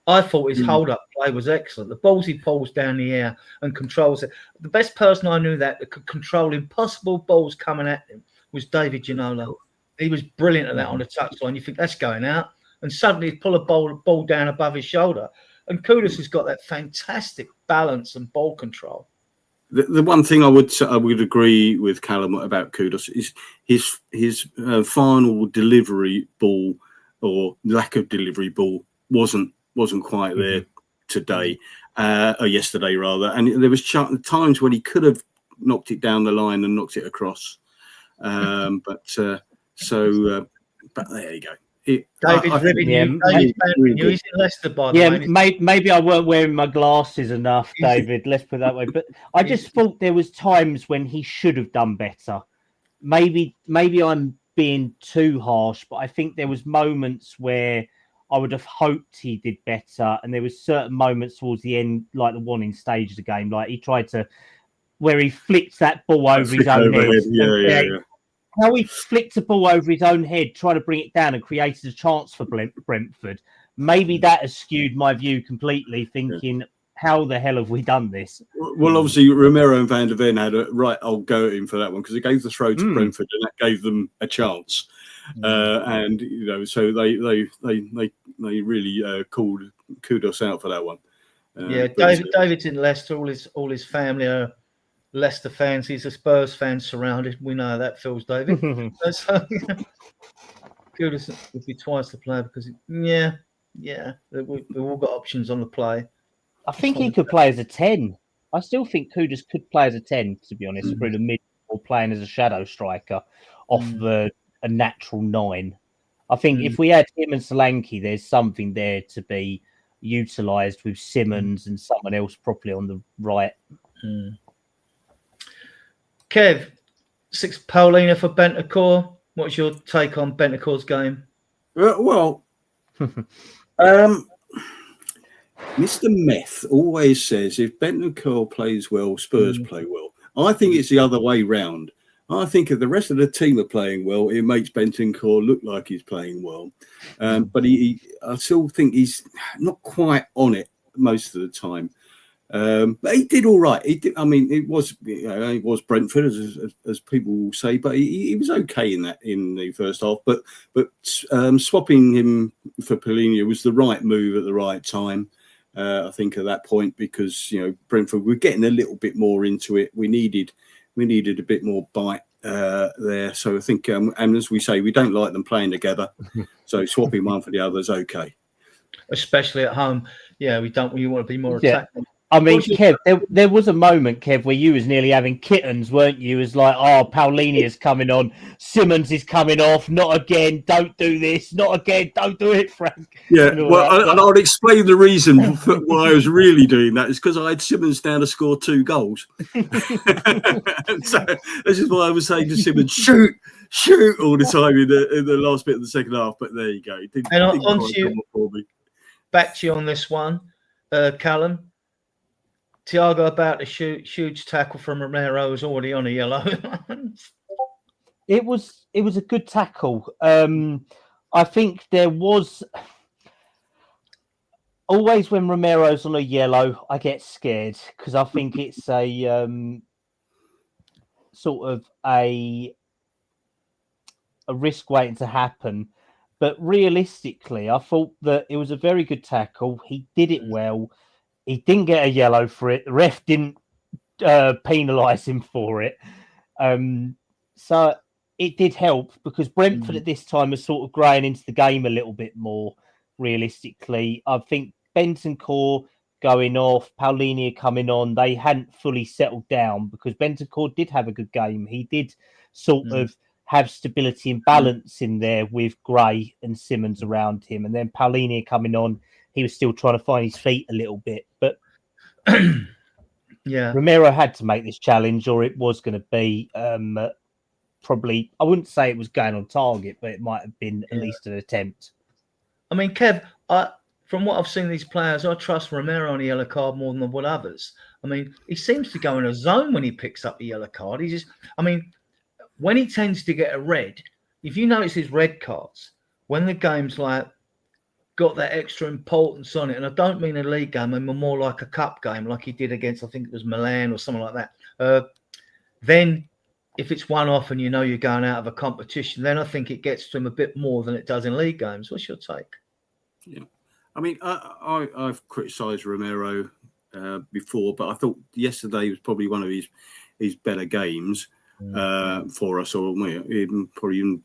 I thought his hold-up play was excellent. The balls he pulls down the air and controls it. The best person I knew that could control impossible balls coming at him was David Ginola. He was brilliant at that on the touchline. You think that's going out, and suddenly he'd pull a ball down above his shoulder. And Kudus has got that fantastic balance and ball control. The one thing I would agree with Callum about Kudus is his final delivery ball, or lack of delivery ball, wasn't quite there today or yesterday rather, and there was times when he could have knocked it down the line and knocked it across, but there you go. David's ribbing you. He's in Leicester, by the way. Maybe I weren't wearing my glasses enough, David. Let's put it that way. But I just thought there was times when he should have done better. Maybe I'm being too harsh, but I think there was moments where I would have hoped he did better, and there was certain moments towards the end, like the one in stage of the game, like he tried to, where he flicked that ball over his own head. Yeah. How he flicked the ball over his own head, trying to bring it down and created a chance for Brentford. Maybe that has skewed my view completely, thinking how the hell have we done this? Well, obviously, Romero and Van der Ven had a right old go at him for that one because it gave the throw to Brentford and that gave them a chance. And so they really called kudos out for that one. David's in Leicester. All his family are Leicester fans. He's a Spurs fan surrounded. We know how that feels, David. So, kudos would be twice the player because we've all got options on the play. I think he could play as a 10. I still think Kudus could play as a 10, to be honest, through the mid or playing as a shadow striker off a natural 9. I think if we had him and Solanke, there's something there to be utilised with Simmons and someone else properly on the right. Kev, 6 Paulina for Bentancur. What's your take on Bentancur's game? Well, Mr. Meth always says if Bentancur plays well, Spurs play well. I think it's the other way round. I think if the rest of the team are playing well, it makes Bentancur look like he's playing well. But I still think he's not quite on it most of the time. But he did all right. He did. I mean, it was Brentford, as people will say, but he was okay in the first half. But swapping him for Paulinho was the right move at the right time. I think at that point because Brentford were getting a little bit more into it. We needed a bit more bite there. So I think, and as we say, we don't like them playing together. So swapping one for the other is okay. Especially at home. Yeah, we want to be more attacking. I mean, Kev, there was a moment, Kev, where you was nearly having kittens, weren't you? It was like, Paulini is coming on, Simmons is coming off, not again, don't do this, not again, don't do it, Frank. Yeah, and I'll explain the reason for why I was really doing that is because I had Simmons down to score 2 goals. So this is why I was saying to Simmons, shoot all the time in the last bit of the second half. But there you go. Back to you on this one, Callum. Thiago about to shoot, huge tackle from Romero is already on a yellow. It was a good tackle. I think there was always when Romero's on a yellow, I get scared because I think it's a sort of a risk waiting to happen. But realistically, I thought that it was a very good tackle. He did it well. He didn't get a yellow for it. The ref didn't penalise him for it. So it did help because Brentford at this time was sort of growing into the game a little bit more realistically. I think Bentancur going off, Paulinho coming on, they hadn't fully settled down because Bentancur did have a good game. He did sort of have stability and balance in there with Gray and Simmons around him. And then Paulinho coming on, he was still trying to find his feet a little bit. But Romero had to make this challenge or it was going to be probably, I wouldn't say it was going on target, but it might have been at least an attempt. I mean, Kev, from what I've seen these players, I trust Romero on a yellow card more than what others. I mean, he seems to go in a zone when he picks up a yellow card. When he tends to get a red, if you notice his red cards, when the game's like got that extra importance on it, and I don't mean a league game, I mean more like a cup game, like he did against, I think it was Milan or something like that. Then if it's one off and you're going out of a competition, then I think it gets to him a bit more than it does in league games. What's your take? Yeah, I mean, I've criticised Romero before, but I thought yesterday was probably one of his better games. For us, or probably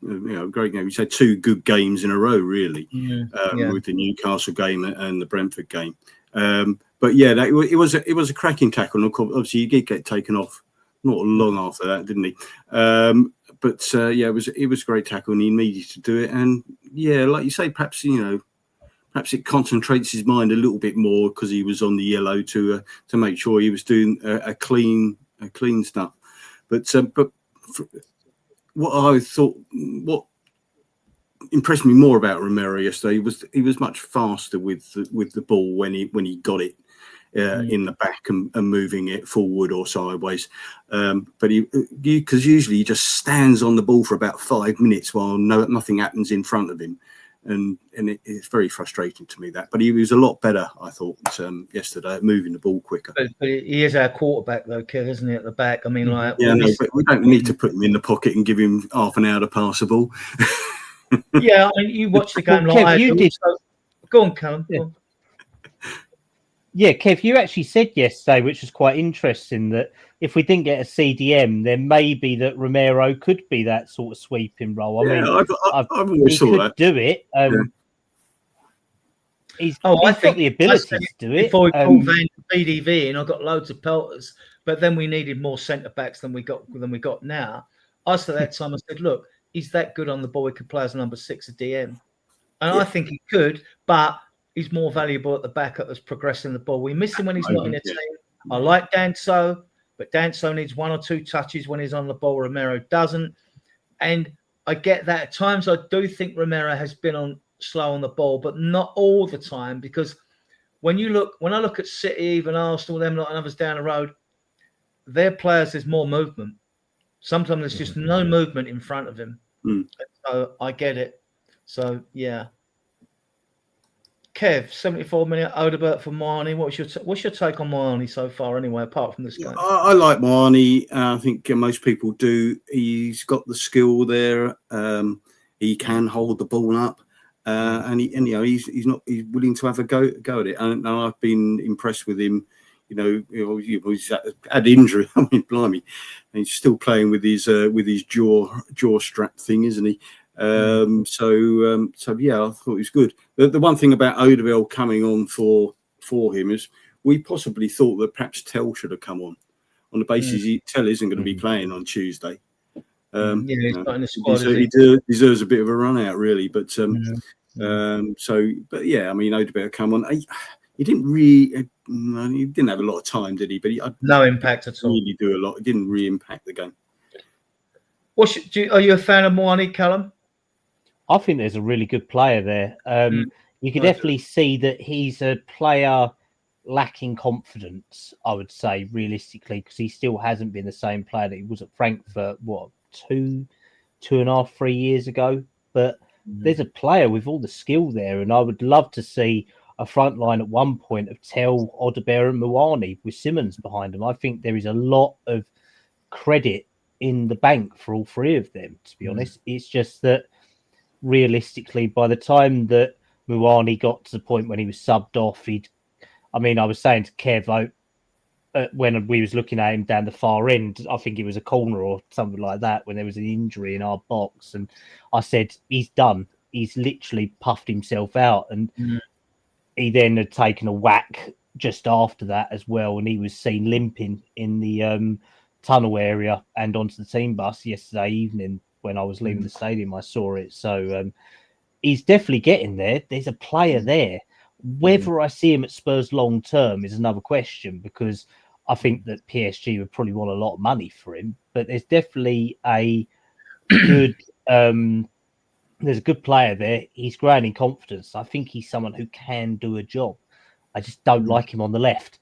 great game. He's had 2 good games in a row, really, with the Newcastle game and the Brentford game. But it was a cracking tackle. And obviously, he did get taken off not long after that, didn't he? It was a great tackle, and he needed to do it. And like you say, perhaps it concentrates his mind a little bit more because he was on the yellow to make sure he was doing a clean stuff. But what impressed me more about Romero yesterday was he was much faster with the ball when he got it in the back and moving it forward or sideways. But because usually he just stands on the ball for about 5 minutes while nothing happens in front of him. it's very frustrating to me that. But he was a lot better, I thought, yesterday at moving the ball quicker. But he is our quarterback, though, Kev, isn't he, at the back? I mean, like, yeah, no, but we don't need to put him in the pocket and give him half an hour to pass the ball. Yeah, I mean, you watched the game like I did. So, go on, Callum. Yeah. Go on. Yeah, Kev, you actually said yesterday, which was quite interesting, that if we didn't get a CDM, then maybe that Romero could be that sort of sweeping role. I mean, I've always thought that. Do it. He's got the ability to do it. Before we pulled VDV in, I got loads of pelters, but then we needed more centre backs than we got now. I said that time, I said, look, he's that good on the ball. He could play as number 6 at DM, and I think he could, but he's more valuable at the back as progressing the ball. We miss him when he's not in a team. I like Danso, but Danso needs 1 or 2 touches when he's on the ball. Romero doesn't, and I get that at times. I do think Romero has been on slow on the ball, but not all the time, because when I look at City, even Arsenal, them lot and others down the road, their players, there's more movement. Sometimes there's just no movement in front of him. So I get it. So yeah. Kev, 74-minute Odebert for Marnie. What's your take on Marnie so far, anyway, apart from this game? I like Marnie. I think most people do. He's got the skill there. He can hold the ball up, and he's willing to have a go at it. And I've been impressed with him. He's had injury. I mean, blimey, and he's still playing with his jaw strap thing, isn't he? So yeah, I thought it was good. The one thing about Odebert coming on for him is we possibly thought that perhaps Tell should have come on the basis Tell isn't going to be playing on Tuesday. He's not in the squad. He deserves a bit of a run out, really. But but yeah, I mean, Odebert come on. He didn't really. He didn't have a lot of time, did he? But he had no impact at all. Really do a lot. It didn't really impact the game. Are you a fan of Moani, Callum? I think there's a really good player there. You can definitely see that he's a player lacking confidence, I would say, realistically, because he still hasn't been the same player that he was at Frankfurt, 2.5, 3 years ago. But there's a player with all the skill there, and I would love to see a front line at one point of Tell, Odebert and Moani with Simmons behind them. I think there is a lot of credit in the bank for all three of them, to be honest. It's just that realistically, by the time that Moani got to the point when he was subbed off, I was saying to Kev when we was looking at him down the far end, I think it was a corner or something like that, when there was an injury in our box, and I said, he's done. He's literally puffed himself out, and he then had taken a whack just after that as well, and he was seen limping in the tunnel area and onto the team bus yesterday evening. When I was leaving the stadium, I saw it. So he's definitely getting there. There's a player there. Whether I see him at Spurs long term is another question, because I think that PSG would probably want a lot of money for him. But there's definitely a good there's a good player there. He's growing in confidence. I think he's someone who can do a job. I just don't like him on the left.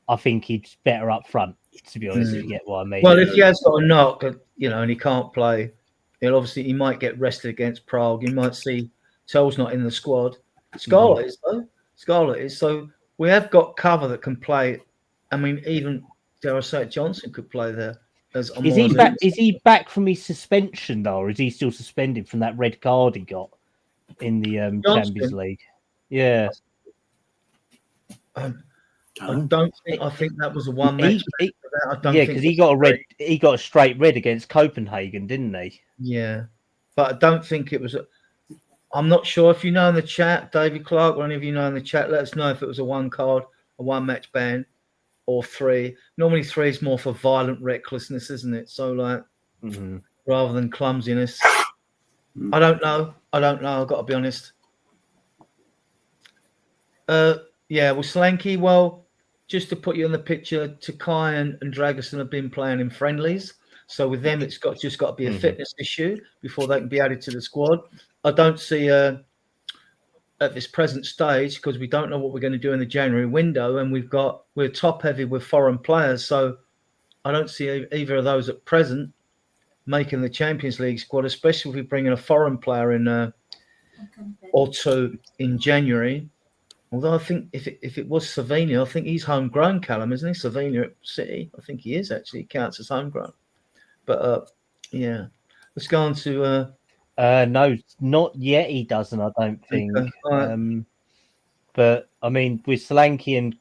I think he's better up front, to be honest, if you get what I mean. Well, if he has got a knock, and he can't play, obviously he might get rested against Prague. You might see Tell's not in the squad. Scarlett is, though. Scarlett is. So we have got cover that can play. I mean, even dare I say Johnson could play there. Is he back from his suspension, though, or is he still suspended from that red card he got in the Champions League? Yeah. I think that was a one match. Because he got a red. He got a straight red against Copenhagen, didn't he? Yeah, but I don't think it was. I'm not sure. If you know in the chat, David Clark, or any of you know in the chat, let us know if it was a one match ban, or 3. Normally 3 is more for violent recklessness, isn't it? So rather than clumsiness. I don't know. I've got to be honest. Slanky. Well, just to put you in the picture, Takai and Dragerson have been playing in friendlies. So with them, it's just got to be a fitness issue before they can be added to the squad. I don't see at this present stage, because we don't know what we're going to do in the January window, and we're top heavy with foreign players. So I don't see either of those at present making the Champions League squad, especially if we bring in a foreign player in or two in January. Although I think if it was Savina, I think he's homegrown, Callum, isn't he? Savina at City, I think he is actually. He counts as homegrown. But yeah, let's go on to. No, not yet. He doesn't. I don't think. Okay. Right. But I mean, with Solanke and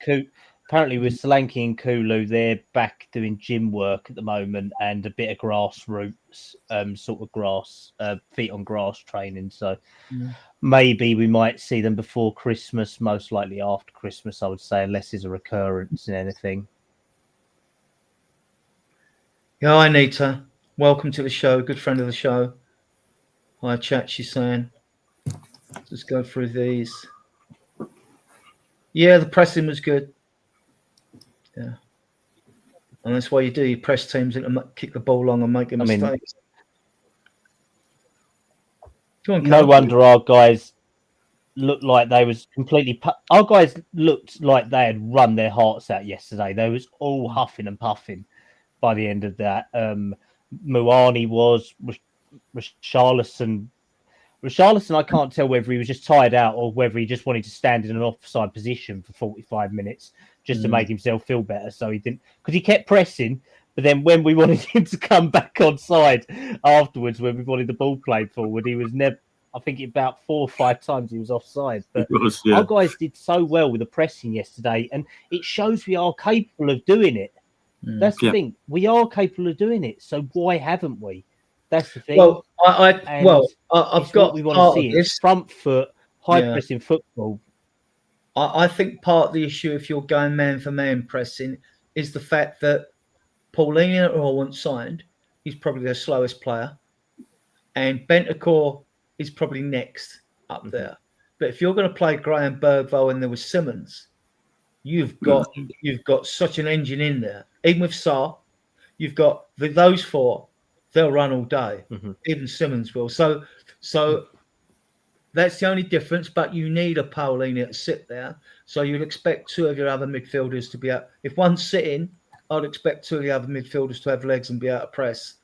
apparently with Solanke and Kulu, they're back doing gym work at the moment and a bit of grassroots, sort of grass, feet on grass training. So maybe we might see them before Christmas. Most likely after Christmas, I would say, unless there's a recurrence in anything. Yeah, hi Nita. Welcome to the show. Good friend of the show. Hi chat, she's saying. Just go through these. Yeah, the pressing was good. Yeah. And that's why you do. You press teams and kick the ball long and make a mistake. No wonder our guys looked like they was completely... Our guys looked like they had run their hearts out yesterday. They was all huffing and puffing by the end of that. Muani was... Richarlison, I can't tell whether he was just tired out or whether he just wanted to stand in an offside position for 45 minutes just to make himself feel better. So he didn't, because he kept pressing. But then when we wanted him to come back on side afterwards, when we wanted the ball played forward, he was never, I think about 4 or 5 times he was offside. But our guys did so well with the pressing yesterday, and it shows we are capable of doing it. That's the thing. We are capable of doing it. So why haven't we? That's the thing. Well, I've got we want to see. It's front foot, high pressing football. I think part of the issue, if you're going man for man pressing, is the fact that Paulinho, who I want signed, he's probably their slowest player, and Bentancur is probably next up there. But if you're going to play Graham Bergvall and there was Simmons, you've got such an engine in there. Even with Sarr, you've got those four. They'll run all day. Even Simmons will. So that's the only difference. But you need a Paulinho to sit there. So you'd expect 2 of your other midfielders to be out. If one's sitting, I'd expect 2 of the other midfielders to have legs and be able to press.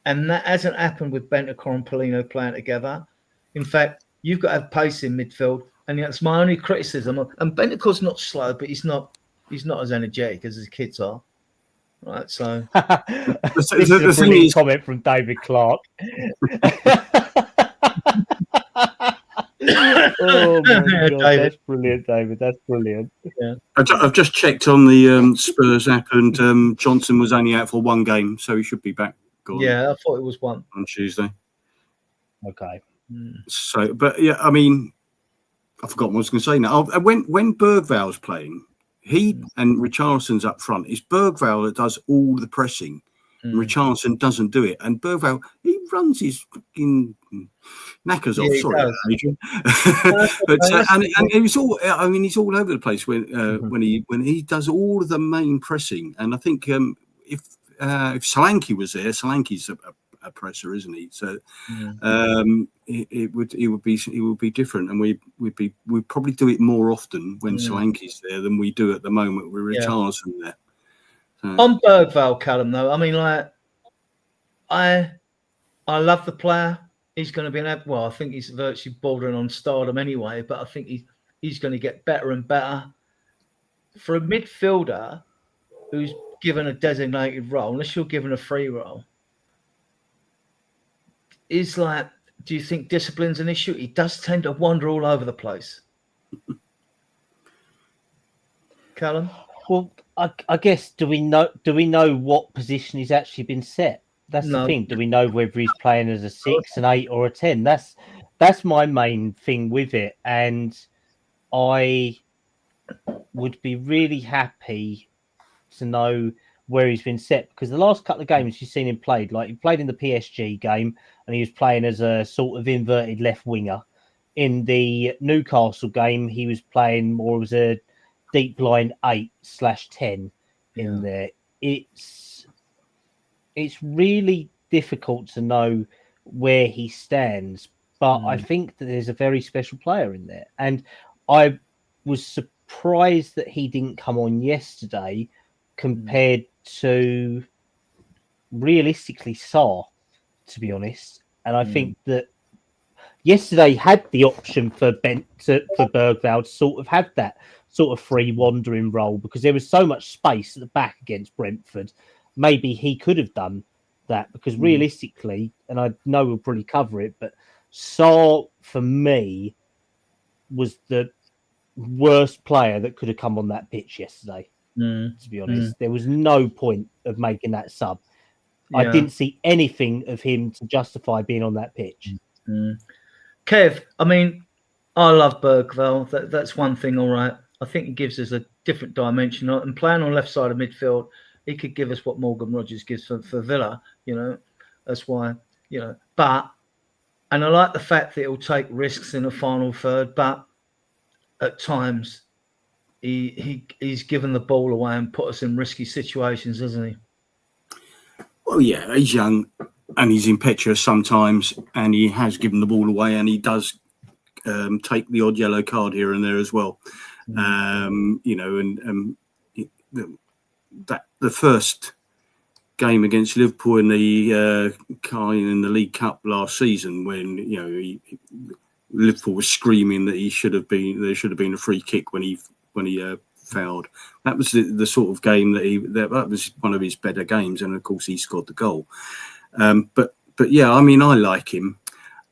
And that hasn't happened with Bentancur and Paulinho playing together. In fact, you've got to have pace in midfield, and that's my only criticism. And Bentancur's not slow, but he's not as energetic as his kids are. Right, so this is a brilliant comment from David Clark. Oh my God, David. That's brilliant, David. That's brilliant. Yeah. I've just checked on the Spurs app, and Johnson was only out for 1 game, so he should be back. Yeah, I thought it was 1 on Tuesday. Okay. So, but yeah, I mean, I forgot what I was going to say now. When Bergvall's playing, he and Richarlison's up front. It's Bergvall that does all the pressing. Richarlison doesn't do it, and Bergvall, he runs his fucking knackers off. Sorry, Adrian. But and it was all. I mean, he's all over the place when he does all of the main pressing. And I think if Solanke was there, Solanke's a presser, isn't he? So it would be different, and we'd probably do it more often when Solanke's there than we do at the moment with Richarlison there. On Bergvall, Callum, though, I mean, like, I love the player. He's going to be I think he's virtually bordering on stardom anyway, but I think he's going to get better and better. For a midfielder who's given a designated role, unless you're given a free role, is like, do you think discipline's an issue? He does tend to wander all over the place. Callum? Well, I guess do we know what position he's actually been set? That's the thing. Do we know whether he's playing as a 6, an 8, or a 10? That's my main thing with it. And I would be really happy to know where he's been set, because the last couple of games you've seen him played, like he played in the PSG game and he was playing as a sort of inverted left winger. In the Newcastle game, he was playing more as a deep line 8/10 in there. It's really difficult to know where he stands, but I think that there's a very special player in there. And I was surprised that he didn't come on yesterday compared to realistically Sarr, to be honest. And I think that yesterday had the option for Bergvall to sort of have that sort of free wandering role because there was so much space at the back against Brentford. Maybe he could have done that because realistically, and I know we'll probably cover it, but Saul for me was the worst player that could have come on that pitch yesterday. To be honest, there was no point of making that sub. Yeah. I didn't see anything of him to justify being on that pitch. Kev, I mean, I love Bergvall. That's one thing, all right. I think he gives us a different dimension. And playing on left side of midfield, he could give us what Morgan Rogers gives for Villa, you know. That's why, you know. But, and I like the fact that he'll take risks in the final third, but at times he's given the ball away and put us in risky situations, hasn't he? Well, yeah, he's young and he's impetuous sometimes, and he has given the ball away, and he does take the odd yellow card here and there as well. You know, and the first game against Liverpool in the League Cup last season, when you know Liverpool was screaming that there should have been a free kick when he fouled. That was the sort of game that was one of his better games, and of course he scored the goal. But yeah, I mean, I like him.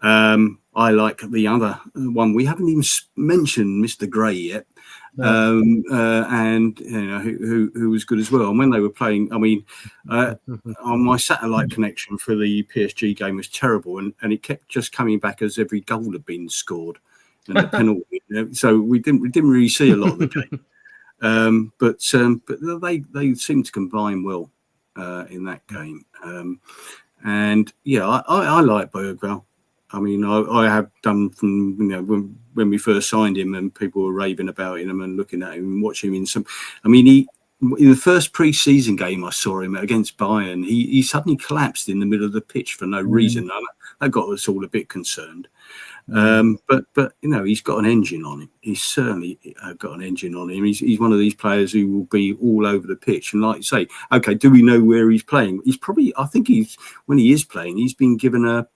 I like the other one. We haven't even mentioned Mr. Gray yet, and you know who was good as well. And when they were playing, I mean, on my satellite connection for the PSG game was terrible, and it kept just coming back as every goal had been scored and the penalty. So we didn't really see a lot of the game. But they seemed to combine well in that game. And yeah, I like Bergvall. I mean, I have done from, you know, when we first signed him and people were raving about him and looking at him and watching him in some. I mean, in the first pre-season game I saw him against Bayern, he suddenly collapsed in the middle of the pitch for no reason. That got us all a bit concerned. But you know, he's got an engine on him. He's certainly got an engine on him. He's one of these players who will be all over the pitch. And like you say, okay, do we know where he's playing? He's probably, I think when he is playing, he's been given a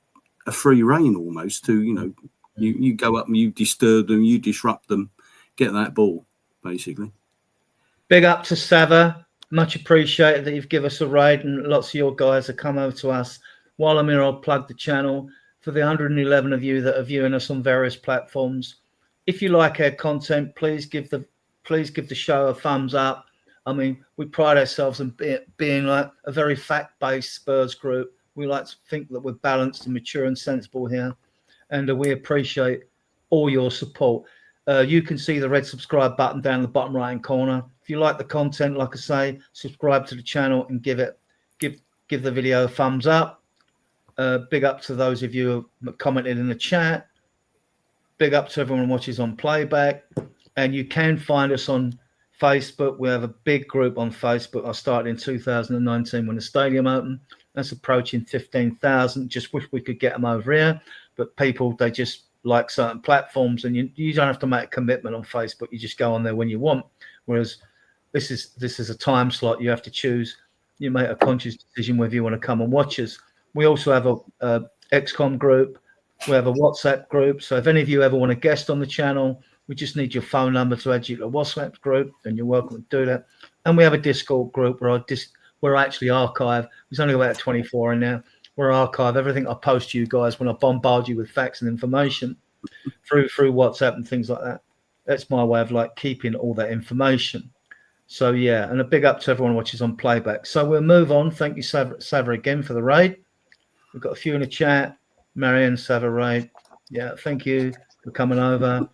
free rein almost to, you know, you go up and you disturb them, you disrupt them, get that ball, basically. Big up to Sava. Much appreciated that you've given us a raid, and lots of your guys have come over to us. While I'm here, I'll plug the channel. For the 111 of you that are viewing us on various platforms, if you like our content, please give the show a thumbs up. I mean, we pride ourselves on being like a very fact-based Spurs group. We like to think that we're balanced and mature and sensible here, and we appreciate all your support. You can see the red subscribe button down in the bottom right-hand corner. If you like the content, like I say, subscribe to the channel and give the video a thumbs up. Big up to those of you who commented in the chat. Big up to everyone who watches on playback. And you can find us on Facebook. We have a big group on Facebook. I started in 2019 when the stadium opened. That's approaching 15,000. Just wish we could get them over here. But people, they just like certain platforms, and you don't have to make a commitment on Facebook. You just go on there when you want. Whereas this is a time slot. You have to choose. You make a conscious decision whether you want to come and watch us. We also have a XCOM group. We have a WhatsApp group. So if any of you ever want to guest on the channel, we just need your phone number to add you to the WhatsApp group, and you're welcome to do that. And we have a Discord group where we're actually archive. There's only about 24 in there. We're archive everything I post to you guys when I bombard you with facts and information through WhatsApp and things like that. That's my way of like keeping all that information. So yeah, and a big up to everyone who watches on playback. So we'll move on. Thank you, Sava, again for the raid. We've got a few in the chat. Marianne, Sava, raid. Yeah, thank you for coming over.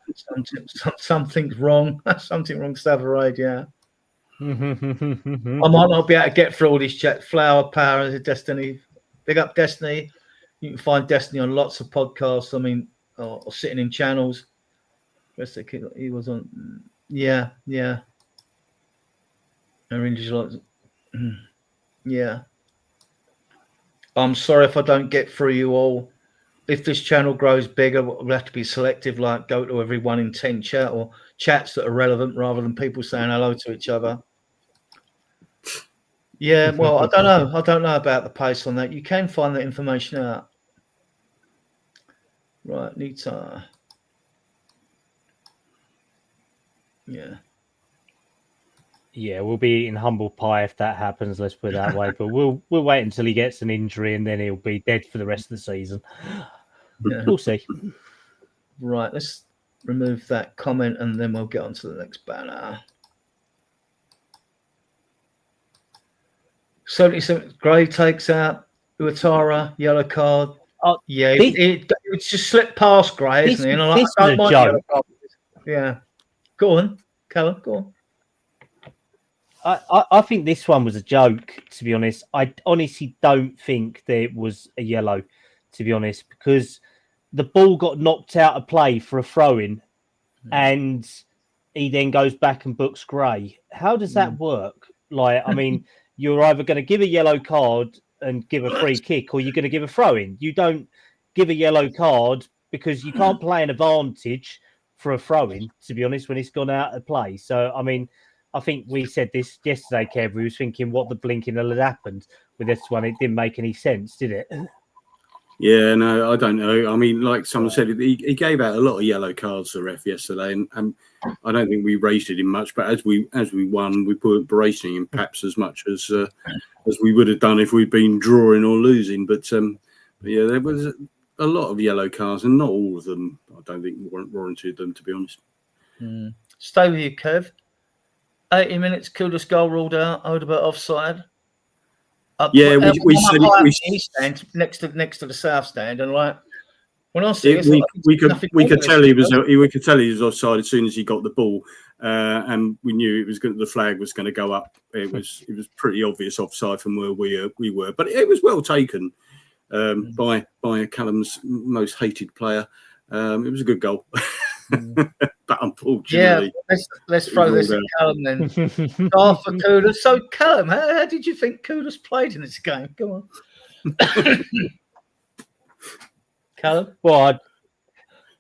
Something's wrong. Something wrong, Sava, raid. Yeah. I might not be able to get through all these chats. Flower Power, Destiny. Big up Destiny. You can find Destiny on lots of podcasts. I mean, or sitting in channels. He was on. Yeah. I really just like. Yeah. I'm sorry if I don't get through you all. If this channel grows bigger, we'll have to be selective, like go to every 1 in 10 chat or chats that are relevant rather than people saying hello to each other. Yeah, well, I don't know. I don't know about the pace on that. You can find that information out. Right, Nita. Yeah. Yeah, we'll be eating humble pie if that happens. Let's put it that way. But we'll wait until he gets an injury, and then he'll be dead for the rest of the season. Yeah. We'll see. Right, let's remove that comment, and then we'll get on to the next banner. 77 Gray takes out Uatara, yellow card. Oh, Yeah, this- it's just slipped past Gray, isn't he? And I this was don't a mind joke. yellow cards. Yeah. Go on, Callum, go on. I think this one was a joke, to be honest. I honestly don't think that it was a yellow, to be honest, because the ball got knocked out of play for a throw-in, and he then goes back and books Gray. How does that work? Like, I mean, you're either going to give a yellow card and give a free kick, or you're going to give a throw-in. You don't give a yellow card because you can't play an advantage for a throw-in, to be honest, when it's gone out of play. So, I mean, I think we said this yesterday, Kev. We was thinking what the blinking hell had happened with this one. It didn't make any sense, did it? Yeah, no, I don't know. I mean, like someone said, he gave out a lot of yellow cards, the ref, yesterday, and I don't think we rated him much. But as we won, we weren't bracing him perhaps as much as we would have done if we'd been drawing or losing. But yeah, there was a lot of yellow cards, and not all of them. I don't think warranted them, to be honest. Stay with you, Kev. 80 minutes, Kudus goal ruled out, Odebert offside. Yeah, we said East stand next to the south stand, and like when I see we could tell he was offside as soon as he got the ball, and we knew the flag was going to go up. It was pretty obvious offside from where we were, but it was well taken by Callum's most hated player. It was a good goal. But unfortunately, let's throw this at Callum then. Half for Kudus. So Callum, how did you think Kudus played in this game? Go on, Callum. Well,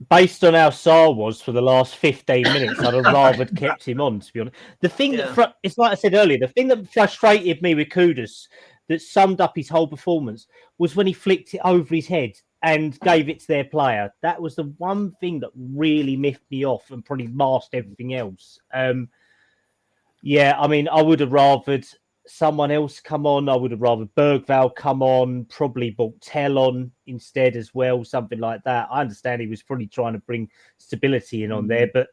based on how Sarr was for the last 15 minutes, I'd have rather kept him on, to be honest. The thing it's like I said earlier, the thing that frustrated me with Kudus, that summed up his whole performance, was when he flicked it over his head and gave it to their player. That was the one thing that really miffed me off and probably masked everything else. Yeah, I mean, I would have rathered someone else come on. I would have rather Bergvall come on, probably Bortel on instead as well, something like that. I understand he was probably trying to bring stability in on there, but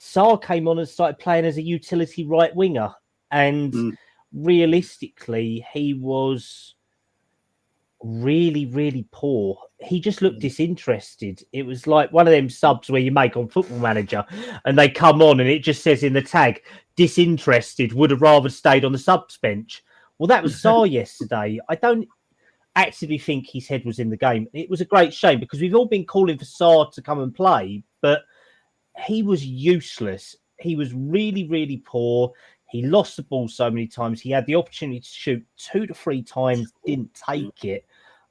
Sarr came on and started playing as a utility right winger. And realistically, he was really, really poor. He just looked disinterested. It was like one of them subs where you make on Football Manager and they come on and it just says in the tag, disinterested, would have rather stayed on the subs bench. Well, that was Sarr yesterday. I don't actively think his head was in the game. It was a great shame because we've all been calling for Sarr to come and play, but he was useless. He was really, really poor. He lost the ball so many times. He had the opportunity to shoot 2 to 3 times, didn't take it,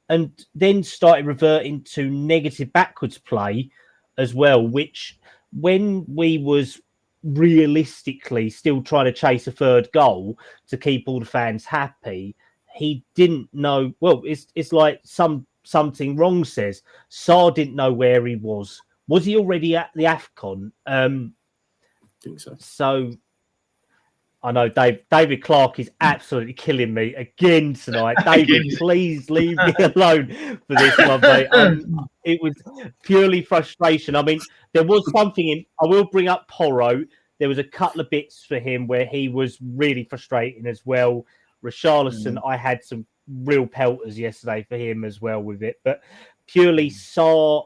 and then started reverting to negative backwards play as well, which when we was realistically still trying to chase a third goal to keep all the fans happy, he didn't know. Well, it's like something wrong says. Sarr didn't know where he was. Was he already at the AFCON? I think so. So I know David Clark is absolutely killing me again tonight. David, please leave me alone for this one, mate. It was purely frustration. I mean, there was something in. I will bring up Porro. There was a couple of bits for him where he was really frustrating as well. Richarlison, I had some real pelters yesterday for him as well with it. But purely, Sarr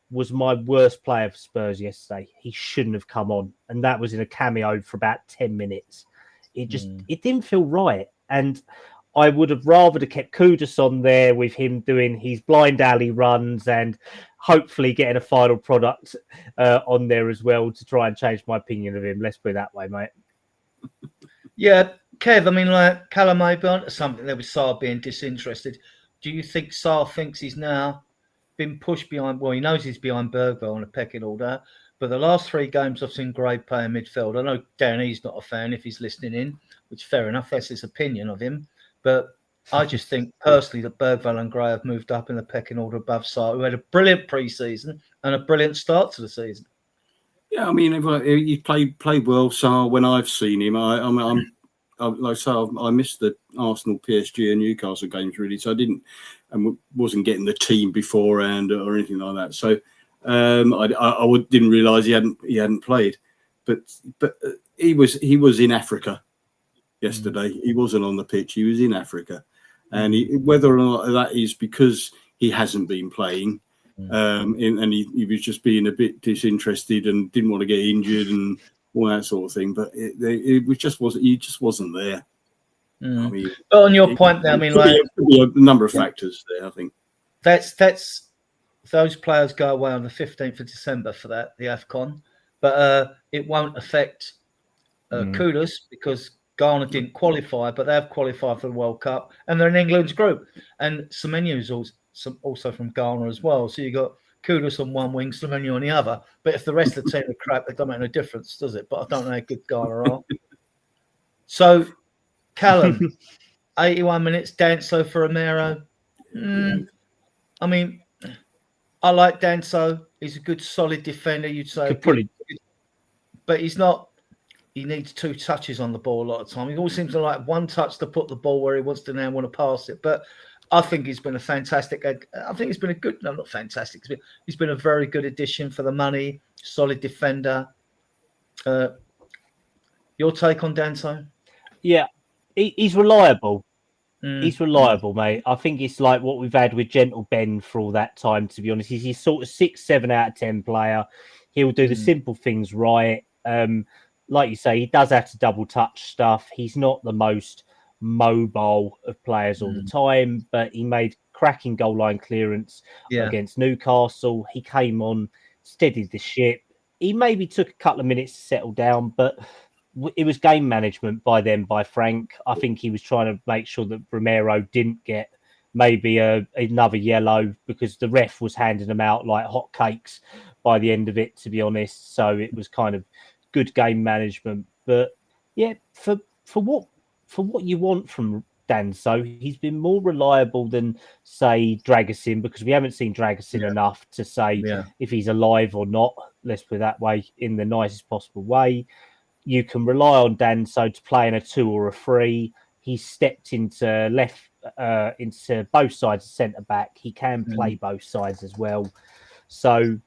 was my worst player for Spurs yesterday. He shouldn't have come on. And that was in a cameo for about 10 minutes. It just it didn't feel right. And I would have rather kept Kudus on there with him doing his blind alley runs and hopefully getting a final product on there as well to try and change my opinion of him. Let's put it that way, mate. Yeah, Kev, I mean, like, Callum may be onto something there with Sarr being disinterested. Do you think Sarr thinks he's now been pushed behind? Well, he knows he's behind Bergvall on a pecking order. But the last 3 games I've seen Gray play in midfield. I know Danny's not a fan if he's listening in, which fair enough. That's his opinion of him. But I just think personally that Bergvall and Gray have moved up in the pecking order above Sarr, who had a brilliant pre-season and a brilliant start to the season. Yeah, I mean, he played well. Sarr, when I've seen him, like I say, I missed the Arsenal, PSG, and Newcastle games really, so I wasn't getting the team beforehand or anything like that. So I didn't realise he hadn't played, but he was in Africa yesterday. He wasn't on the pitch. He was in Africa, and whether or not that is because he hasn't been playing. And he was just being a bit disinterested and didn't want to get injured and all that sort of thing. But he just wasn't there. I mean, but on your point there, I mean, could be a number of factors there. I think that's those players go away on the 15th of December for the AFCON, but it won't affect Kudus because Ghana didn't qualify, but they have qualified for the World Cup and they're in England's group. And Semenyo's also from Ghana as well. So you got Kudus on one wing, Semenyo on the other. But if the rest of the team are crap, it doesn't make no difference, does it? But I don't know how good Ghana are. So, Callum, 81 minutes, Danso for Romero. I mean, I like Danso. He's a good, solid defender, you'd say. But he's not. He needs 2 touches on the ball a lot of the time. He always seems to like one touch to put the ball where he wants to now want to pass it. But I think he's been a fantastic. I think he's been a good. No, not fantastic. He's been a very good addition for the money. Solid defender. Your take on Danso? Yeah, he's reliable. He's reliable, mate. I think it's like what we've had with Gentle Ben for all that time. To be honest, he's sort of 6, 7 out of 10 player. He'll do the simple things right. Like you say, he does have to double touch stuff. He's not the most mobile of players all the time, but he made cracking goal line clearance against Newcastle. He came on, steadied the ship. He maybe took a couple of minutes to settle down, but it was game management by Frank. I think he was trying to make sure that Romero didn't get maybe another yellow because the ref was handing them out like hotcakes by the end of it, to be honest. So it was kind of good game management. But yeah, for what you want from Danso, he's been more reliable than, say, Dragusin, because we haven't seen Dragusin enough to say if he's alive or not. Let's put it that way, in the nicest possible way. You can rely on Danso to play in a 2 or a 3. He's stepped into both sides of centre back. He can play both sides as well. So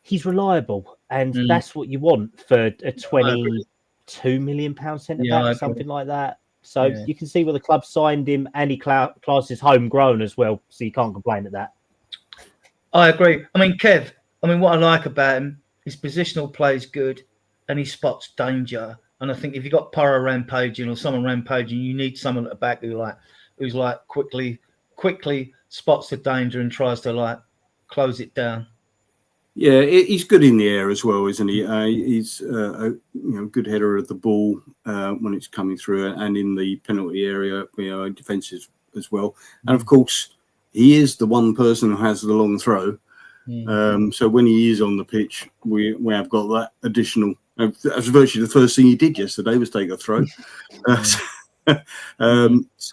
he's reliable, and that's what you want for a £22 million centre back, something like that. So you can see where the club signed him, and he classes homegrown as well. So you can't complain at that. I agree. I mean, Kev, what I like about him, his positional play is good, and he spots danger. And I think if you've got Porro rampaging or someone rampaging, you need someone at the back who's quickly spots the danger and tries to close it down. Yeah, he's good in the air as well, isn't he? He's a good header of the ball when it's coming through, and in the penalty area, defensive as well. And of course, he is the one person who has the long throw. So when he is on the pitch, we have got that additional. That's virtually the first thing he did yesterday was take a throw. So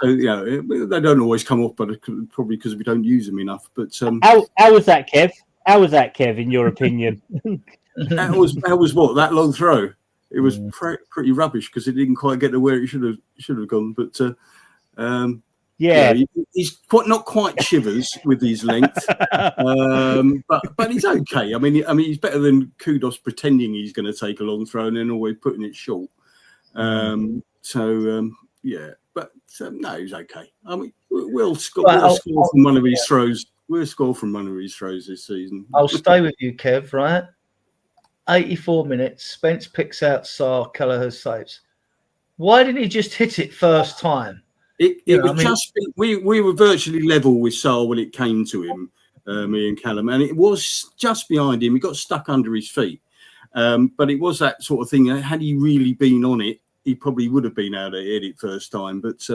they don't always come off, but probably because we don't use them enough. But how was that, Kev? How was that, Kev, in your opinion? That was what, that long throw? It was pretty rubbish because it didn't quite get to where it should have gone. But he's not quite Shivers with his length, but he's okay. I mean, he's better than Kudus pretending he's going to take a long throw and then always putting it short. No, he's okay. I mean, we'll score from one of his throws. We'll score from one of his throws this season. I'll stay with you, Kev, right? 84 minutes. Spence picks out Sarr, Kelleher saves. Why didn't he just hit it first time? We were virtually level with Sarr when it came to him, me and Callum, and it was just behind him. He got stuck under his feet. But it was that sort of thing. Had he really been on it, he probably would have been able to hit it first time. But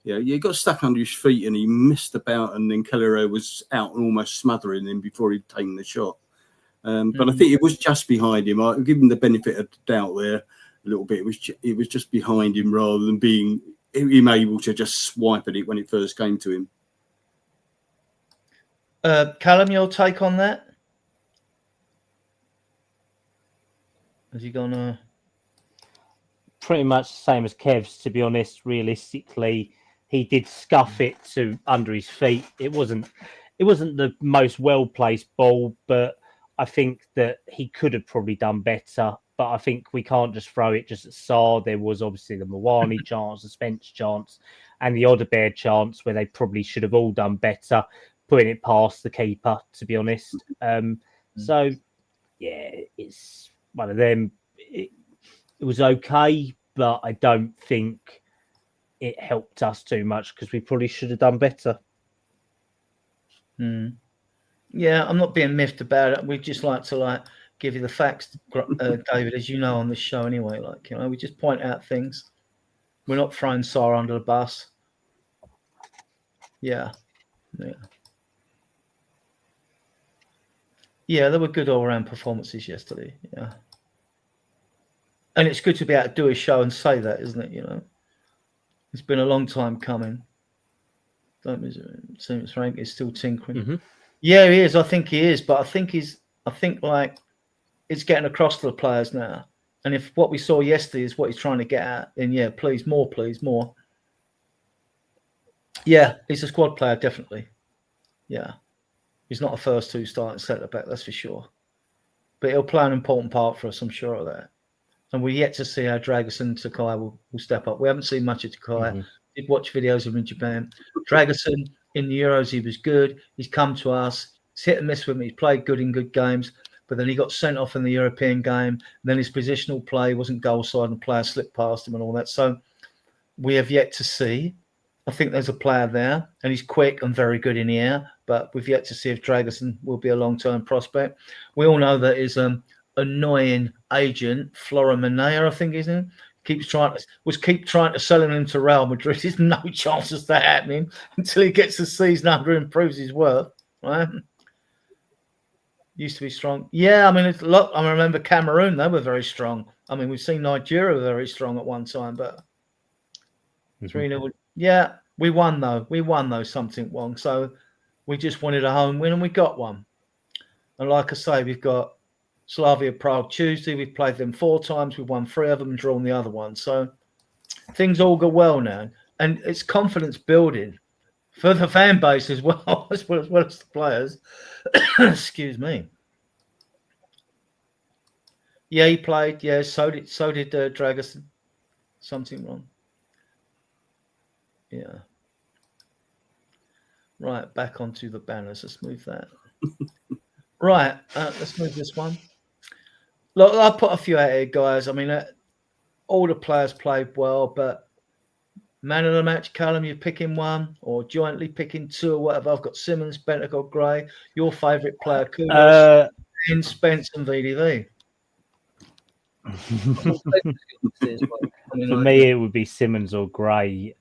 he got stuck under his feet and he missed about, and then Kelleher was out and almost smothering him before he'd taken the shot. But I think it was just behind him. I'll give him the benefit of the doubt there a little bit. It was just behind him rather than being him able to just swipe at it when it first came to him. Callum, your take on that? Has he gone? Pretty much the same as Kev's, to be honest. Realistically, he did scuff it to under his feet. It wasn't the most well-placed ball, but I think that he could have probably done better. But I think we can't just throw it just at Sarr. There was obviously the Mawani chance, the Spence chance, and the Odegaard chance where they probably should have all done better, putting it past the keeper, to be honest. So, yeah, it's one of them. It was okay, but I don't think it helped us too much because we probably should have done better. Yeah, I'm not being miffed about it. We just like to give you the facts, David, as you know on this show anyway. We just point out things. We're not throwing Sarr under the bus. Yeah, there were good all-round performances yesterday. Yeah, and it's good to be able to do a show and say that, isn't it? It's been a long time coming. Seems Frank is still tinkering. Mm-hmm. Yeah, he is. I think he is, but I think it's getting across to the players now. And if what we saw yesterday is what he's trying to get at, then yeah, please more. Yeah, he's a squad player, definitely. Yeah, he's not a first two starting centre back, that's for sure. But he'll play an important part for us, I'm sure of that. And we're yet to see how Dragusin and Takai will step up. We haven't seen much of Takai. Mm-hmm. Did watch videos of him in Japan. Dragusin in the Euros, he was good. He's come to us. He's hit and miss with me. He's played good in good games, but then he got sent off in the European game. Then his positional play wasn't goal side, and players slipped past him and all that. So we have yet to see. I think there's a player there, and he's quick and very good in the air, but we've yet to see if Dragusin will be a long-term prospect. We all know that his annoying agent, Flora Manea, I think his name, keep trying to sell him to Real Madrid. There's no chances of that happening until he gets the season under and proves his worth. Right? Used to be strong. Yeah, I mean, I remember Cameroon; they were very strong. I mean, we've seen Nigeria very strong at one time, but 3-0. Yeah, we won though. Something wrong. So we just wanted a home win, and we got one. And like I say, we've got Slavia Prague Tuesday. We've played them 4 times. We've won 3 of them and drawn the other one. So things all go well now. And it's confidence building for the fan base as well, as well as the players. Excuse me. Yeah, he played. Yeah, so did Dragusin. Something wrong. Yeah. Right, back onto the banners. Let's move that. Right, let's move this one. Look, I'll put a few out here, guys. I mean, all the players played well, but man of the match, Callum, you're picking one, or jointly picking 2 or whatever. I've got Simmons, Bentancur, Gray. Your favourite player, Kudus, and Spence and VDV. For me, it would be Simmons or Gray.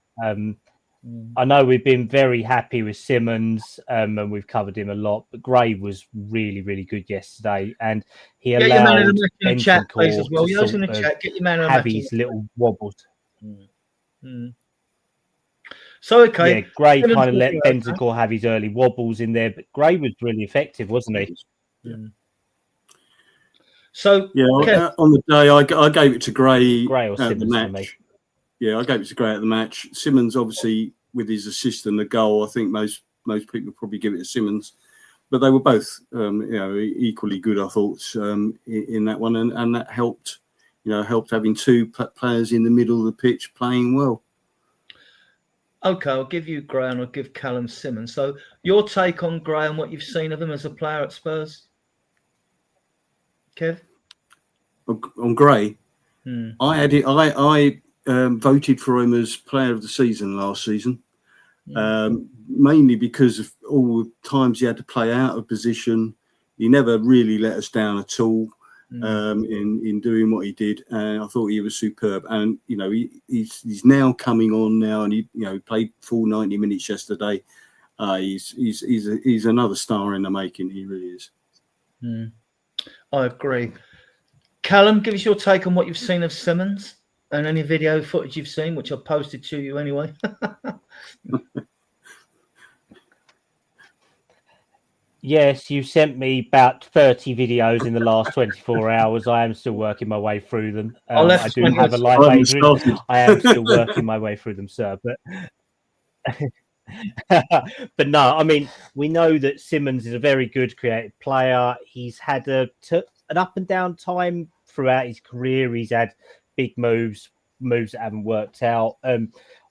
I know we've been very happy with Simmons, and we've covered him a lot, but Gray was really, really good yesterday, and he allowed Bentancur as well. to Sort of have his little wobbles. So, okay. Yeah, Gray kind of let Bentancur have his early wobbles in there, but Gray was really effective, wasn't he? Yeah. So, yeah, on the day, I gave it to Gray or at Simmons the match. Yeah, I gave it to Gray at the match. Simmons, obviously, with his assist and the goal, I think most people probably give it to Simmons. But they were both, equally good, I thought, in that one, and that helped. Helped having 2 players in the middle of the pitch playing well. Okay, I'll give you Gray and I'll give Callum Simmons. So, your take on Gray and what you've seen of him as a player at Spurs, Kev? On Gray, I voted for him as player of the season last season, mainly because of all the times he had to play out of position. He never really let us down at all in doing what he did, and I thought he was superb. And he's now coming on now, and he played full 90 minutes yesterday. He's another star in the making. He really is. I agree. Callum, give us your take on what you've seen of Simmons. and any video footage you've seen, which I've posted to you anyway. Yes, you sent me about 30 videos in the last 24 hours. I am still working my way through them. I do have a life, Adrian. I am still working my way through them, sir. But but no, I mean, we know that Simmons is a very good creative player. He's had an up and down time throughout his career. He's had big moves that haven't worked out.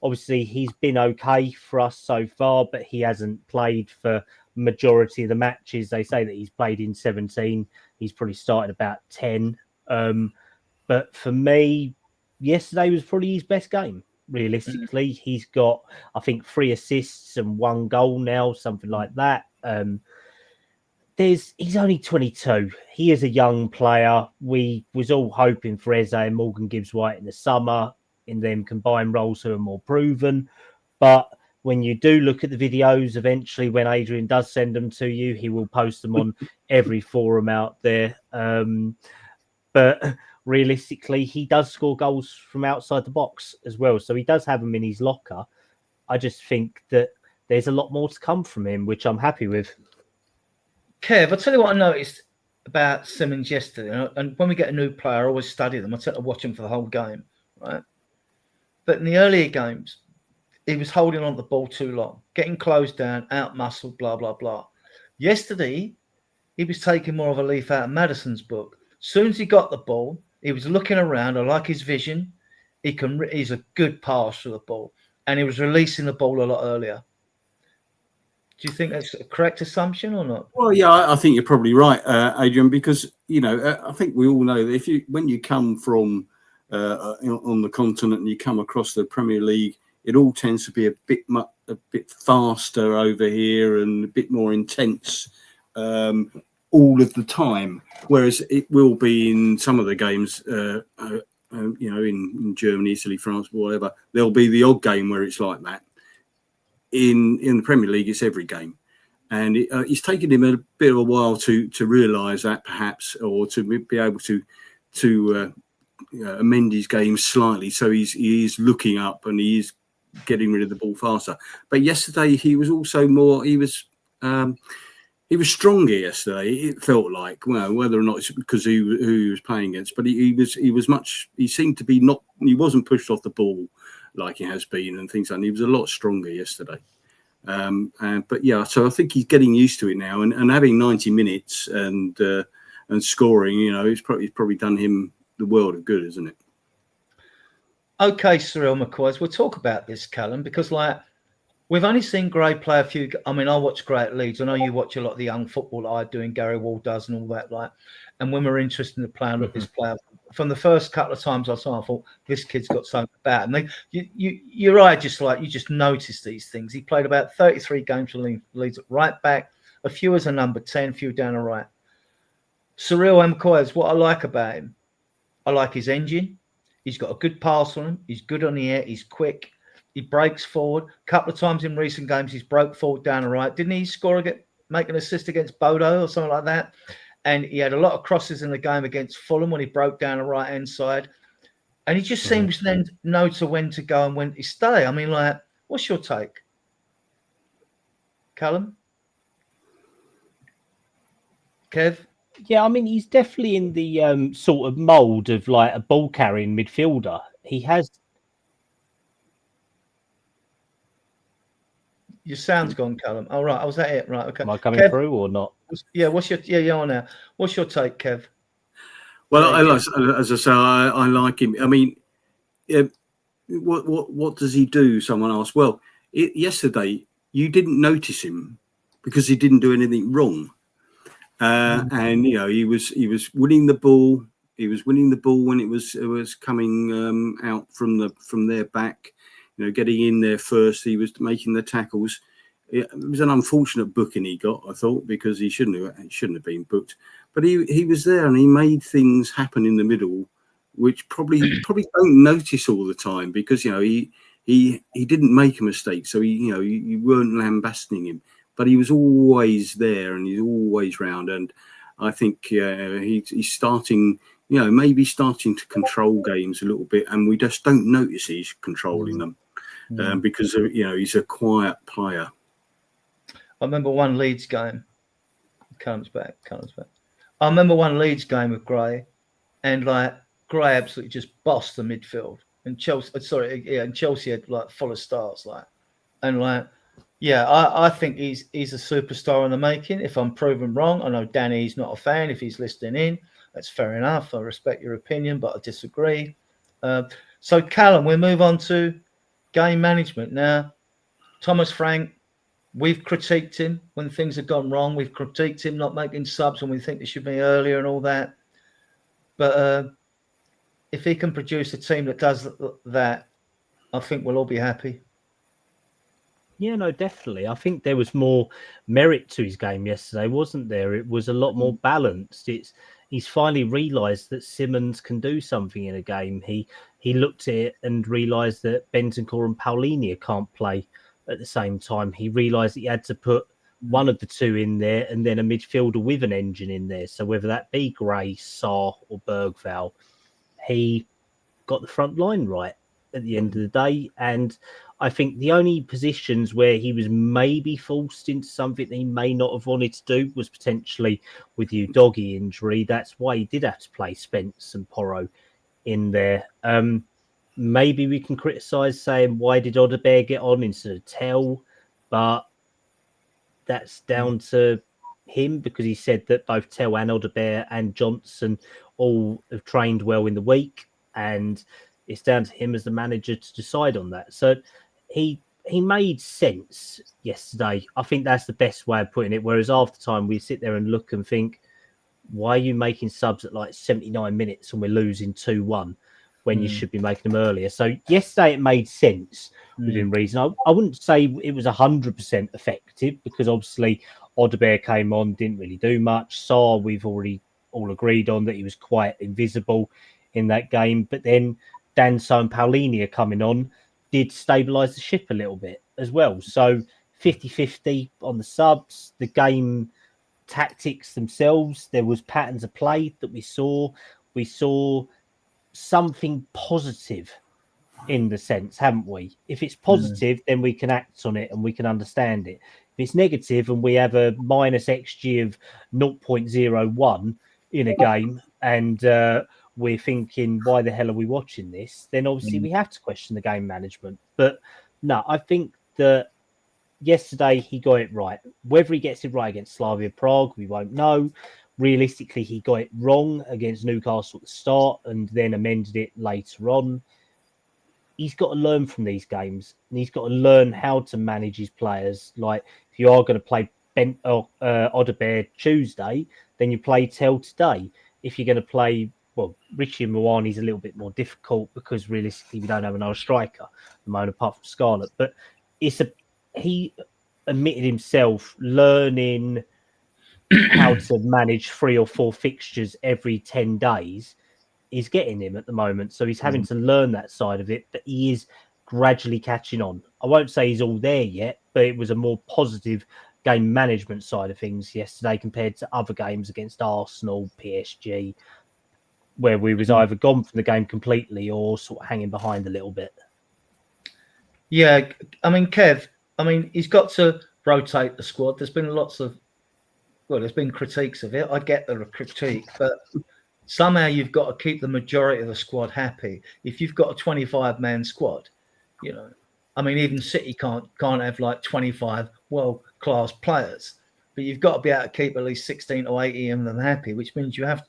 Obviously, he's been okay for us so far, but he hasn't played for majority of the matches. They say that he's played in 17. He's probably started about 10. But for me, yesterday was probably his best game. Realistically, he's got, I think, 3 assists and 1 goal now, something like that. He's only 22. He is a young player. We was all hoping for Eze and Morgan Gibbs-White in the summer, in them combined roles who are more proven. But when you do look at the videos, eventually when Adrian does send them to you, he will post them on every forum out there. But realistically, he does score goals from outside the box as well. So he does have them in his locker. I just think that there's a lot more to come from him, which I'm happy with. Kev, I'll tell you what I noticed about Simmons yesterday. And when we get a new player, I always study them. I tend to watch them for the whole game, right? But in the earlier games, he was holding on to the ball too long, getting closed down, out-muscled, blah, blah, blah. Yesterday, he was taking more of a leaf out of Maddison's book. As soon as he got the ball, he was looking around. I like his vision. He's a good pass for the ball. And he was releasing the ball a lot earlier. Do you think that's a correct assumption or not? Well, yeah, I think you're probably right, Adrian, because, I think we all know that when you come from on the continent and you come across the Premier League, it all tends to be a bit faster over here and a bit more intense all of the time. Whereas it will be in some of the games, in Germany, Italy, France, whatever, there'll be the odd game where it's like that. In the Premier League, it's every game. And it's taken him a bit of a while to realise that, perhaps, or to be able to amend his game slightly. So he is looking up and he is getting rid of the ball faster. But yesterday he was also more. He was stronger yesterday. It felt like, well, whether or not it's because who he was playing against, but he was much. He seemed to be not. He wasn't pushed off the ball like he has been and things like that. He was a lot stronger yesterday. But yeah, so I think he's getting used to it now, and having 90 minutes and scoring, it's probably done him the world of good, isn't it? Okay, Cyril McCoy, we'll talk about this, Callum, because we've only seen Gray play a few. I mean, I watch Gray at Leeds. I know you watch a lot of the young football that I do, and Gary Wall does, and all that. And when we're interested in the player, look, this player. From the first couple of times I saw, I thought this kid's got something about him. You're right, you just notice these things. He played about 33 games for Leeds at right back, a few as a number 10, a few down the right. Cyril McCoy, what I like about him, I like his engine. He's got a good pass on him. He's good on the air. He's quick. He breaks forward. A couple of times in recent games, he's broke forward down the right. Didn't he make an assist against Bodo or something like that? And he had a lot of crosses in the game against Fulham when he broke down the right-hand side. And he just seems to then know when to go and when to stay. I mean, what's your take, Callum? Kev? Yeah, I mean, he's definitely in the sort of mould of like a ball-carrying midfielder. He has... Your sound's gone, Callum. Oh, right. Was that it? Right, okay. Am I coming through or not? Yeah, you're on now. What's your take, Kev? Well, as I say, I like him. I mean, what does he do? Someone asked. Well, yesterday you didn't notice him because he didn't do anything wrong, and he was winning the ball. He was winning the ball when it was coming out from their back. Getting in there first. He was making the tackles. It was an unfortunate booking he got, I thought, because he shouldn't have been booked. But he was there and he made things happen in the middle, which probably don't notice all the time because he didn't make a mistake, so you weren't lambasting him, but he was always there and he's always round. And I think he's starting maybe starting to control games a little bit, and we just don't notice he's controlling them because he's a quiet player. I remember one Leeds game. Comes back. I remember one Leeds game with Gray, and like Gray absolutely just bossed the midfield, and Chelsea had like full of stars, I think he's a superstar in the making. If I'm proven wrong, I know Danny's not a fan. If he's listening in, that's fair enough. I respect your opinion, but I disagree. So Callum, we move on to game management now. Thomas Frank. We've critiqued him when things have gone wrong. We've critiqued him not making subs when we think they should be earlier and all that. But if he can produce a team that does that, I think we'll all be happy. Yeah, no, definitely. I think there was more merit to his game yesterday, wasn't there? It was a lot more balanced. He's finally realised that Simmons can do something in a game. He looked at it and realised that Bentancur and Paulinho can't play at the same time. He realised that he had to put one of the two in there and then a midfielder with an engine in there. So whether that be Gray, Sarr or Bergvall, he got the front line right at the end of the day. And I think the only positions where he was maybe forced into something that he may not have wanted to do was potentially with the Udogie injury. That's why he did have to play Spence and Porro in there. Maybe we can criticise saying, why did Odebear get on instead of Tell? But that's down to him because he said that both Tell and Odebear and Johnson all have trained well in the week. And it's down to him as the manager to decide on that. So he made sense yesterday. I think that's the best way of putting it. Whereas half the time we sit there and look and think, why are you making subs at like 79 minutes and we're losing 2-1 when you should be making them earlier? So yesterday it made sense within reason. I wouldn't say it was 100% effective because obviously Odebear came on, didn't really do much. Sarr, we've already all agreed on that he was quite invisible in that game. But then Danso and Paulinho coming on did stabilise the ship a little bit as well. So 50-50 on the subs, the game tactics themselves, there was patterns of play that we saw. We saw something positive in the sense, haven't we? If it's positive, then we can act on it and we can understand it. If it's negative and we have a minus XG of 0.01 in a game and we're thinking, why the hell are we watching this? Then obviously we have to question the game management. But no, I think that yesterday he got it right. Whether he gets it right against Slavia Prague, we won't know. Realistically, he got it wrong against Newcastle at the start and then amended it later on. He's got to learn from these games and he's got to learn how to manage his players. Like if you are going to play Odebear Tuesday, then you play Tell today. If you're going to play, well, Richie and Mwani's a little bit more difficult because realistically we don't have another striker at the moment apart from Scarlett. But he admitted himself learning how to manage 3 or 4 fixtures every 10 days is getting him at the moment. So he's having to learn that side of it, but he is gradually catching on. I won't say he's all there yet, but it was a more positive game management side of things yesterday compared to other games against Arsenal, PSG, where we was either gone from the game completely or sort of hanging behind a little bit. Yeah, I mean, Kev, he's got to rotate the squad. There's been there's been critiques of it. I get the critique, but somehow you've got to keep the majority of the squad happy. If you've got a 25-man squad, even City can't have like 25 world-class players, but you've got to be able to keep at least 16 or 18 of them happy, which means you have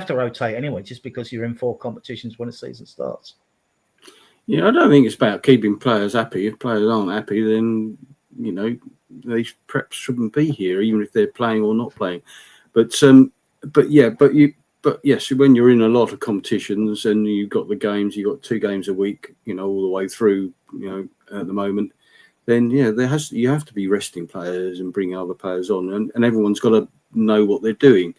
to rotate anyway, just because you're in 4 competitions when the season starts. Yeah, I don't think it's about keeping players happy. If players aren't happy, then, they perhaps shouldn't be here, even if they're playing or not playing. But yes, when you're in a lot of competitions and you've got the games, you've got 2 games a week, all the way through, at the moment, then you have to be resting players and bringing other players on, and everyone's got to know what they're doing.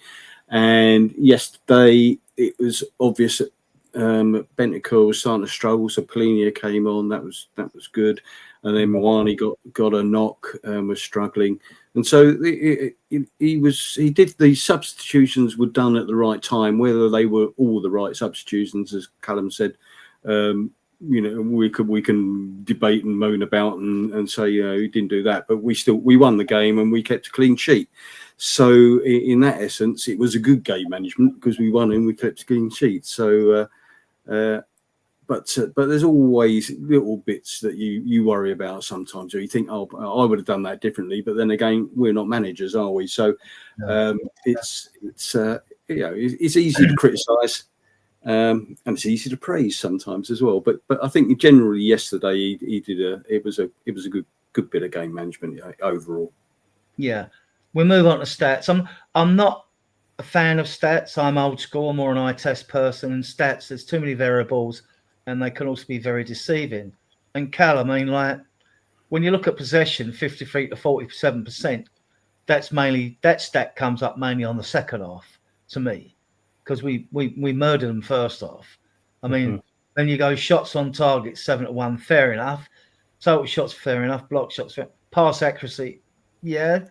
And yesterday it was obvious that Bentancur was starting to struggle, so Paulinho came on. That was good. and then Moani got a knock and was struggling, and so he did the substitutions were done at the right time, whether they were all the right substitutions, as Callum said. We can debate and moan about and say he didn't do that, but we won the game and we kept a clean sheet. So in that essence, it was a good game management because we won and we kept a clean sheet. So, but there's always little bits that you worry about sometimes, or you think, oh, I would have done that differently. But then again, we're not managers, are we? So it's easy to criticise. And it's easy to praise sometimes as well. But I think generally yesterday it was a good bit of game management overall. Yeah. We move on to stats. I'm not a fan of stats. I'm old school. I'm more an eye test person, and stats, there's too many variables and they can also be very deceiving. And Cal, I mean, like when you look at possession, 53 to 47%, that stat comes up mainly on the second half to me, because we murdered them first half. I mean, then you go shots on target, 7-1, fair enough. Total shots, fair enough. Block shots, fair. Pass accuracy, yeah.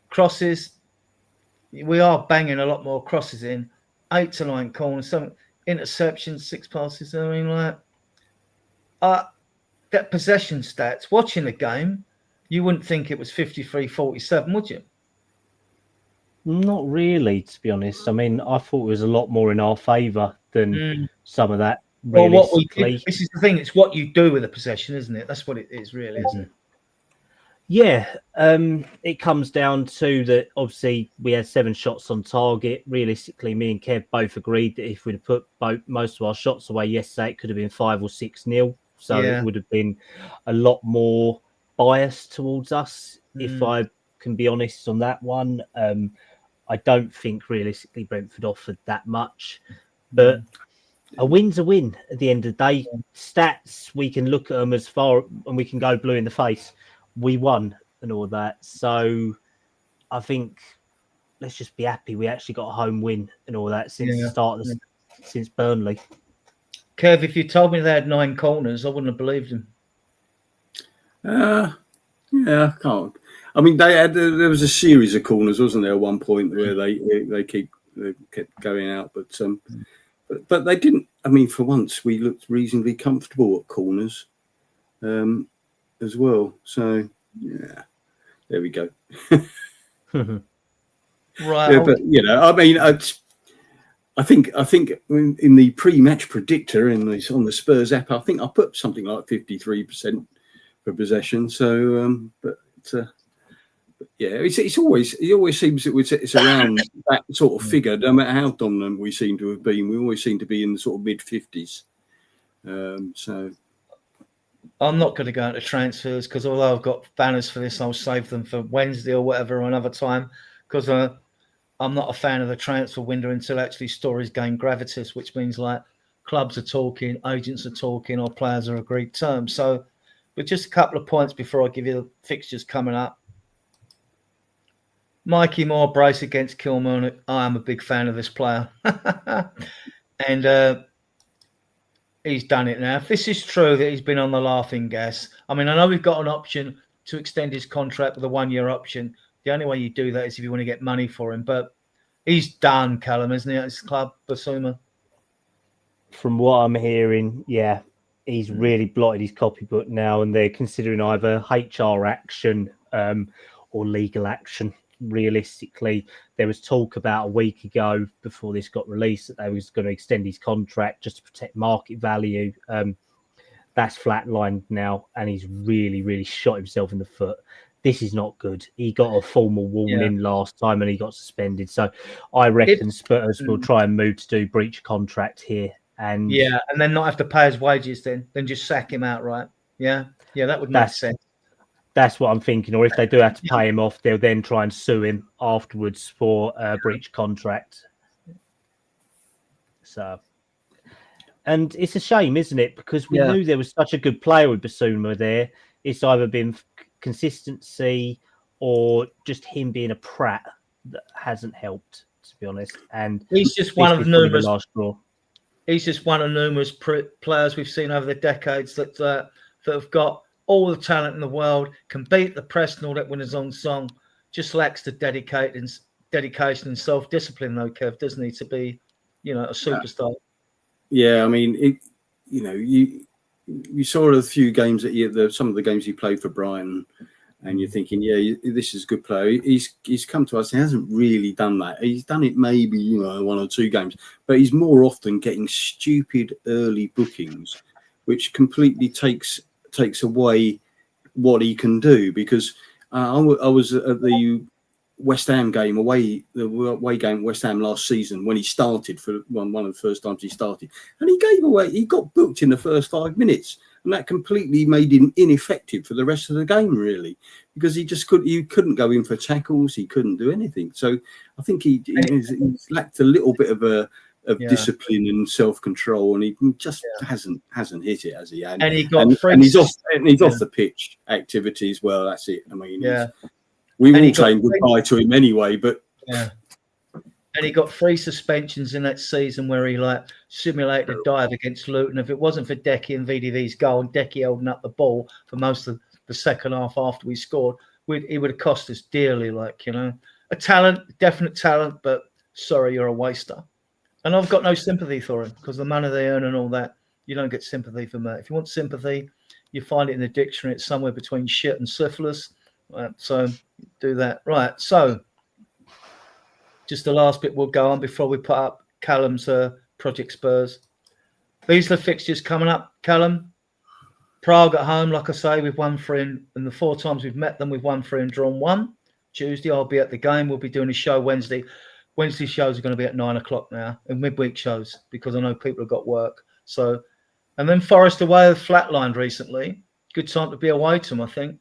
Crosses, we are banging a lot more crosses in. 8 to 9 corners, some interceptions, 6 passes. I mean, like that possession stats, watching the game, you wouldn't think it was 53-47, would you? Not really, to be honest. I mean, I thought it was a lot more in our favour than some of that. Well, Realistically, this is the thing. It's what you do with the possession, isn't it? That's what it is, really, isn't it? Yeah, it comes down to that. Obviously, we had 7 shots on target. Realistically, me and Kev both agreed that if we'd have put most of our shots away yesterday, it could have been 5 or 6-0. So it would have been a lot more biased towards us, if I can be honest on that one. I don't think realistically Brentford offered that much, but a win's a win at the end of the day. Stats, we can look at them as far and we can go blue in the face. We won and all that. So I think let's just be happy we actually got a home win and all that since the start of since Burnley. Kev, if you told me they had 9 corners, I wouldn't have believed him. Yeah, I can't. I mean, there was a series of corners, wasn't there, at one point where they kept going out, but they didn't. I mean, for once, we looked reasonably comfortable at corners, as well. So yeah, there we go. Right. Yeah, but I mean, I think in the pre-match predictor on the Spurs app, I think I put something like 53% for possession. So, yeah, it always seems that it's around that sort of figure. No matter how dominant we seem to have been, we always seem to be in the sort of mid-50s. So I'm not going to go into transfers because although I've got banners for this, I'll save them for Wednesday or whatever or another time, because I'm not a fan of the transfer window until actually stories gain gravitas, which means like clubs are talking, agents are talking, or players are agreed terms. So, but just a couple of points before I give you the fixtures coming up. Mikey Moore brace against Kilmarnock. I am a big fan of this player. And he's done it now. If this is true that he's been on the laughing gas, I mean, I know we've got an option to extend his contract with a 1-year option. The only way you do that is if you want to get money for him. But he's done, Callum, isn't he, at his club, Basuma? From what I'm hearing, yeah, he's really blotted his copybook now, and they're considering either HR action or legal action. Realistically, there was talk about a week ago before this got released that they was going to extend his contract just to protect market value. That's flatlined now, and he's really, really shot himself in the foot. This is not good. He got a formal warning last time and he got suspended. So I reckon Spurs will try and move to do breach of contract here. And then not have to pay his wages then just sack him outright. Yeah, that would make sense. That's what I'm thinking. Or if they do have to pay him off, they'll then try and sue him afterwards for breach contract. So, and it's a shame, isn't it? Because we knew there was such a good player with Basuma there. It's either been consistency or just him being a prat that hasn't helped, to be honest. And he's just one of numerous. He's just one of numerous players we've seen over the decades that have got all the talent in the world, can beat the press and all that when he's on song. Just lacks the dedication and self-discipline, though, Kev, doesn't he, to be, a superstar? Yeah, I mean, you saw a few games that some of the games he played for Brighton, and you're thinking, yeah, this is a good player. He's come to us. He hasn't really done that. He's done it maybe one or two games, but he's more often getting stupid early bookings, which completely takes away what he can do. Because I was at the West Ham game away game at West Ham last season when he started for one of the first times he started, and he got booked in the first 5 minutes. And that completely made him ineffective for the rest of the game, really, because he couldn't go in for tackles. He couldn't do anything. So I think he's lacked a little bit of discipline and self-control, and he just hasn't hit it, has he? And he got and he's off the pitch activity as well. That's it. I mean, we were all saying goodbye to him anyway, but and he got 3 suspensions in that season where he simulated a dive against Luton. If it wasn't for Decky and VDV's goal and Decky holding up the ball for most of the second half after we scored, he would have cost us dearly. A talent, definite talent, but sorry, you're a waster. And I've got no sympathy for him because the money they earn and all that, you don't get sympathy from that. If you want sympathy, you find it in the dictionary. It's somewhere between shit and syphilis. So do that. Right. So just the last bit we'll go on before we put up Callum's Project Spurs. These are the fixtures coming up, Callum. Prague at home, like I say, we've won 3, and the 4 times we've met them, we've won 3 and drawn 1. Tuesday, I'll be at the game. We'll be doing a show Wednesday. Wednesday shows are going to be at 9 o'clock now, and midweek shows, because I know people have got work. So, and then Forest away have flatlined recently. Good time to be away to them, I think.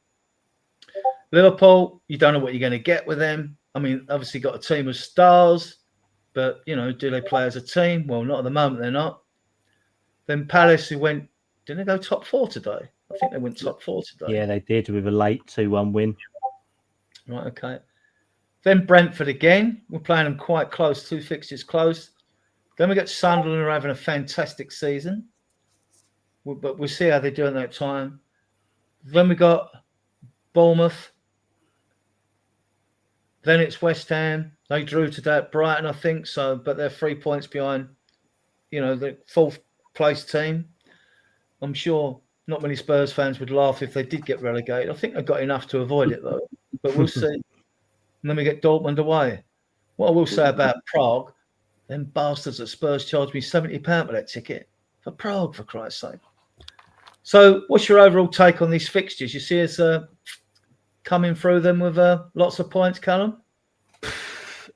Liverpool, you don't know what you're going to get with them. I mean, obviously got a team of stars, but, do they play as a team? Well, not at the moment, they're not. Then Palace, who didn't they go top 4 today? I think they went top 4 today. Yeah, they did with a late 2-1 win. Right, okay. Then Brentford again. We're playing them quite close, 2 fixtures close. Then we got Sunderland, who are having a fantastic season. But we'll see how they do in that time. Then we got Bournemouth. Then it's West Ham. They drew today at Brighton, I think. So, but they're 3 points behind, the 4th place team. I'm sure not many Spurs fans would laugh if they did get relegated. I think they've got enough to avoid it, though. But we'll see. And then we get Dortmund away. What I will say about Prague, them bastards at Spurs charged me £70 for that ticket. For Prague, for Christ's sake. So what's your overall take on these fixtures? You see us coming through them with lots of points, Callum?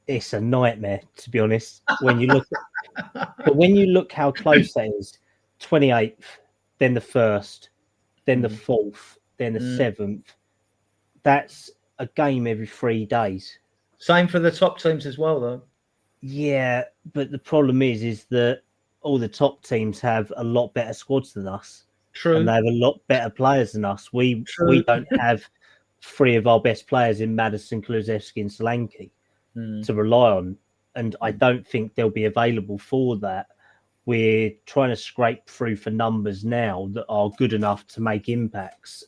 It's a nightmare, to be honest. When you look how close that is, 28th, then the 1st, then the 4th, then the 7th. That's a game every 3 days. Same for the top teams as well, though. Yeah, but the problem is that all the top teams have a lot better squads than us. True. And they have a lot better players than us. We don't have 3 of our best players in Maddison, Kulusevski and Solanke to rely on. And I don't think they'll be available for that. We're trying to scrape through for numbers now that are good enough to make impacts.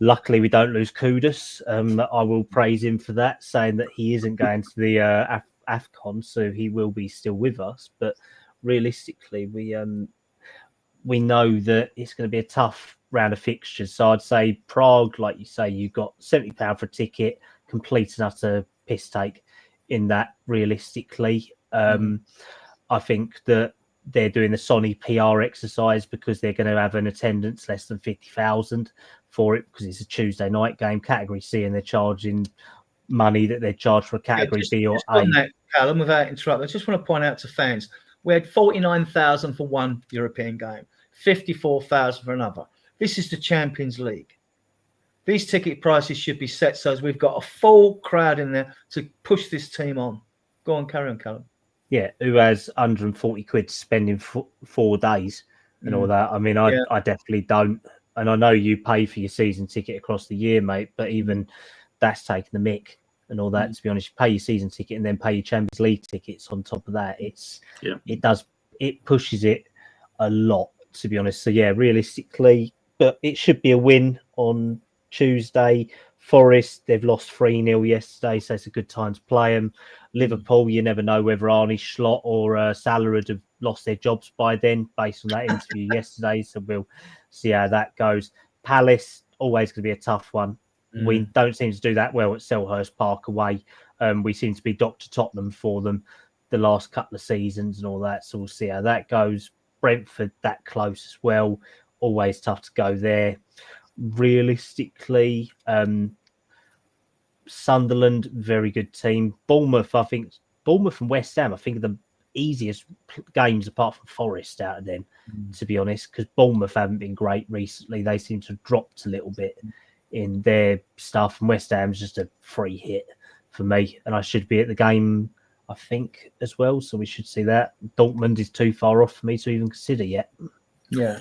Luckily, we don't lose Kudus. I will praise him for that, saying that he isn't going to the AFCON, so he will be still with us. But realistically, we know that it's going to be a tough round of fixtures. So I'd say Prague, like you say, you've got £70 for a ticket, complete and utter piss take in that realistically. I think that they're doing the Sonny PR exercise because they're going to have an attendance less than 50,000 for it because it's a Tuesday night game, Category C, and they're charging money that they're charged for a Category B or A. On that, Callum, without interrupting, I just want to point out to fans, we had 49,000 for one European game, 54,000 for another. This is the Champions League. These ticket prices should be set so as we've got a full crowd in there to push this team on. Go on, carry on, Callum. Yeah, who has 140 quid to spend in 4 days and all that. I mean, I definitely don't. And I know you pay for your season ticket across the year, mate, but even that's taking the mick and all that. To be honest, you pay your season ticket and then pay your Champions League tickets on top of that. It pushes it a lot, to be honest. So, yeah, realistically, but it should be a win on Tuesday. Forest, they've lost 3-0 yesterday, so it's a good time to play them. Liverpool, you never know whether Arnie Slot or Salah would have lost their jobs by then, based on that interview yesterday. So we'll see how that goes. Palace, always going to be a tough one. We don't seem to do that well at Selhurst Park away. We seem to be Dr. Tottenham for them the last couple of seasons and all that. So we'll see how that goes. Brentford, that close as well. Always tough to go there. Realistically, Sunderland, very good team. Bournemouth, I think Bournemouth and West Ham, I think, are the easiest games apart from Forest out of them, to be honest, because Bournemouth haven't been great recently. They seem to have dropped a little bit in their stuff, and West Ham's just a free hit for me, and I should be at the game, I think, as well, so we should see that. Dortmund is too far off for me to even consider yet. Yeah.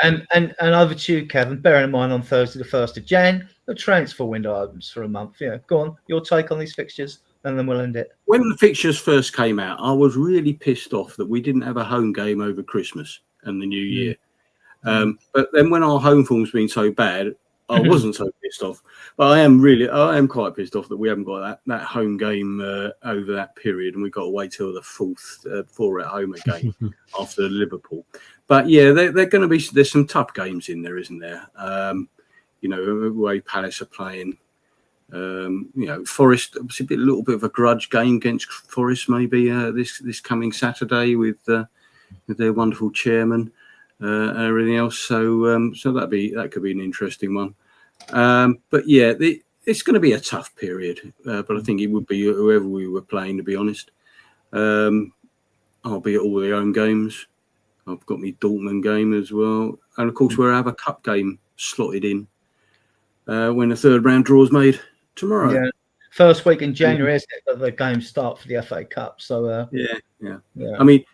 and over to you, Kevin. Bearing in mind on Thursday, the 1st of Jan, the transfer window opens for a month. Yeah, go on. Your take on these fixtures, and then we'll end it. When the fixtures first came out, I was really pissed off that we didn't have a home game over Christmas and the New Year. But then when our home form's been so bad, I wasn't so pissed off. But I am quite pissed off that we haven't got that home game over that period, and we've got to wait till the 4th for at home again after Liverpool. But yeah, they're going to be. There's some tough games in there, isn't there? The way Palace are playing. Forest, obviously a little bit of a grudge game against Forest, maybe this coming Saturday with their wonderful chairman and everything else. So that could be an interesting one. But yeah, it's going to be a tough period. But I think it would be whoever we were playing, to be honest. I'll be at all the home games. I've got my Dortmund game as well, and of course we'll have a cup game slotted in when the 3rd round draw is made tomorrow. Yeah, first week in January, isn't it, that the games start for the FA Cup. So yeah. I mean,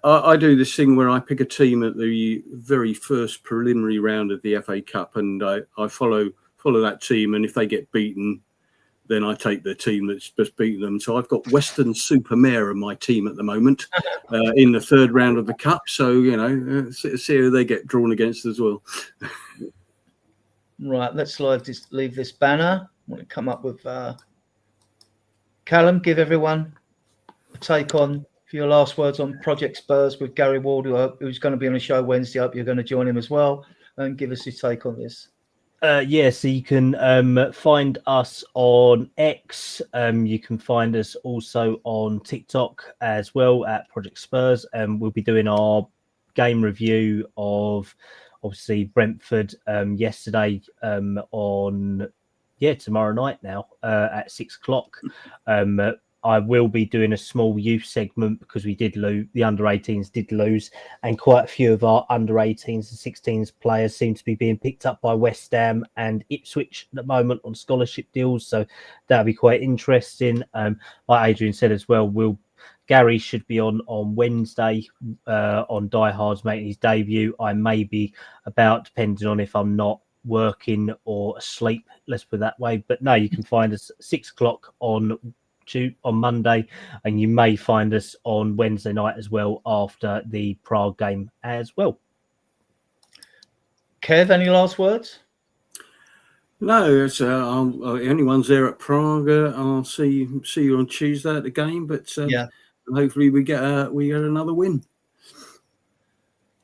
I do this thing where I pick a team at the very first preliminary round of the FA Cup, and I follow that team, and if they get beaten, then I take the team that's just beaten them. So I've got Western Supermare in my team at the moment in the 3rd round of the Cup. So, see who they get drawn against as well. Right, let's leave this banner. I want to come up with Callum, give everyone a take on for your last words on Project Spurs with Gary Ward, who's going to be on the show Wednesday. I hope you're going to join him as well, and give us your take on this. So you can find us on X. You can find us also on TikTok as well at Project Spurs. We'll be doing our game review of obviously Brentford yesterday on tomorrow night now at 6:00. I will be doing a small youth segment because we did lose. The under-18s did lose, and quite a few of our under-18s and 16s players seem to be being picked up by West Ham and Ipswich at the moment on scholarship deals. So that'll be quite interesting. Like Adrian said as well, Gary should be on Wednesday on Die Hard's making his debut. I may be about, depending on if I'm not working or asleep, let's put it that way. But no, you can find us at 6:00 on Monday, and you may find us on Wednesday night as well after the Prague game as well. Kev, any last words? No, it's anyone's there at Prague. I'll see you on Tuesday at the game, but hopefully we get another win.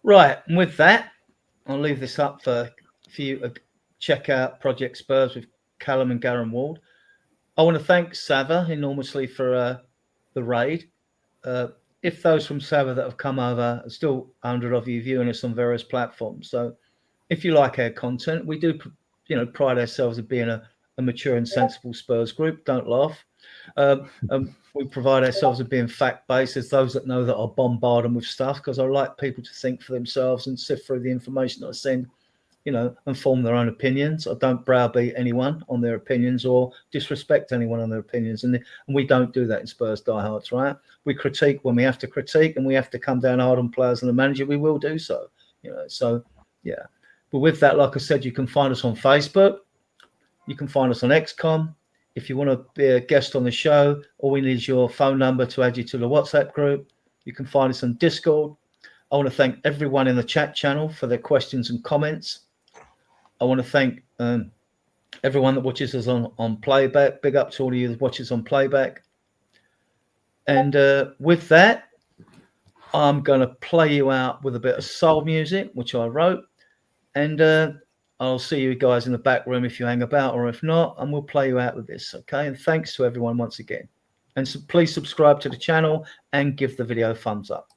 Right, and with that, I'll leave this up for you to check out Project Spurs with Callum and Garen Ward. I want to thank Sava enormously for the raid. If those from Sava that have come over, still 100 of you viewing us on various platforms. So if you like our content, we do, pride ourselves as being a mature and sensible Spurs group. Don't laugh. We provide ourselves as being fact-based, as those that know that I bombard them with stuff, because I like people to think for themselves and sift through the information that I send, and form their own opinions. I don't browbeat anyone on their opinions or disrespect anyone on their opinions. And we don't do that in Spurs Diehards, right? We critique when we have to critique, and we have to come down hard on players and the manager. We will do so, So, yeah. But with that, like I said, you can find us on Facebook. You can find us on XCOM. If you want to be a guest on the show, all we need is your phone number to add you to the WhatsApp group. You can find us on Discord. I want to thank everyone in the chat channel for their questions and comments. I want to thank everyone that watches us on playback. Big up to all of you that watches on playback. And with that, I'm going to play you out with a bit of soul music, which I wrote. And I'll see you guys in the back room if you hang about, or if not, and we'll play you out with this, okay? And thanks to everyone once again. And so please subscribe to the channel and give the video a thumbs up.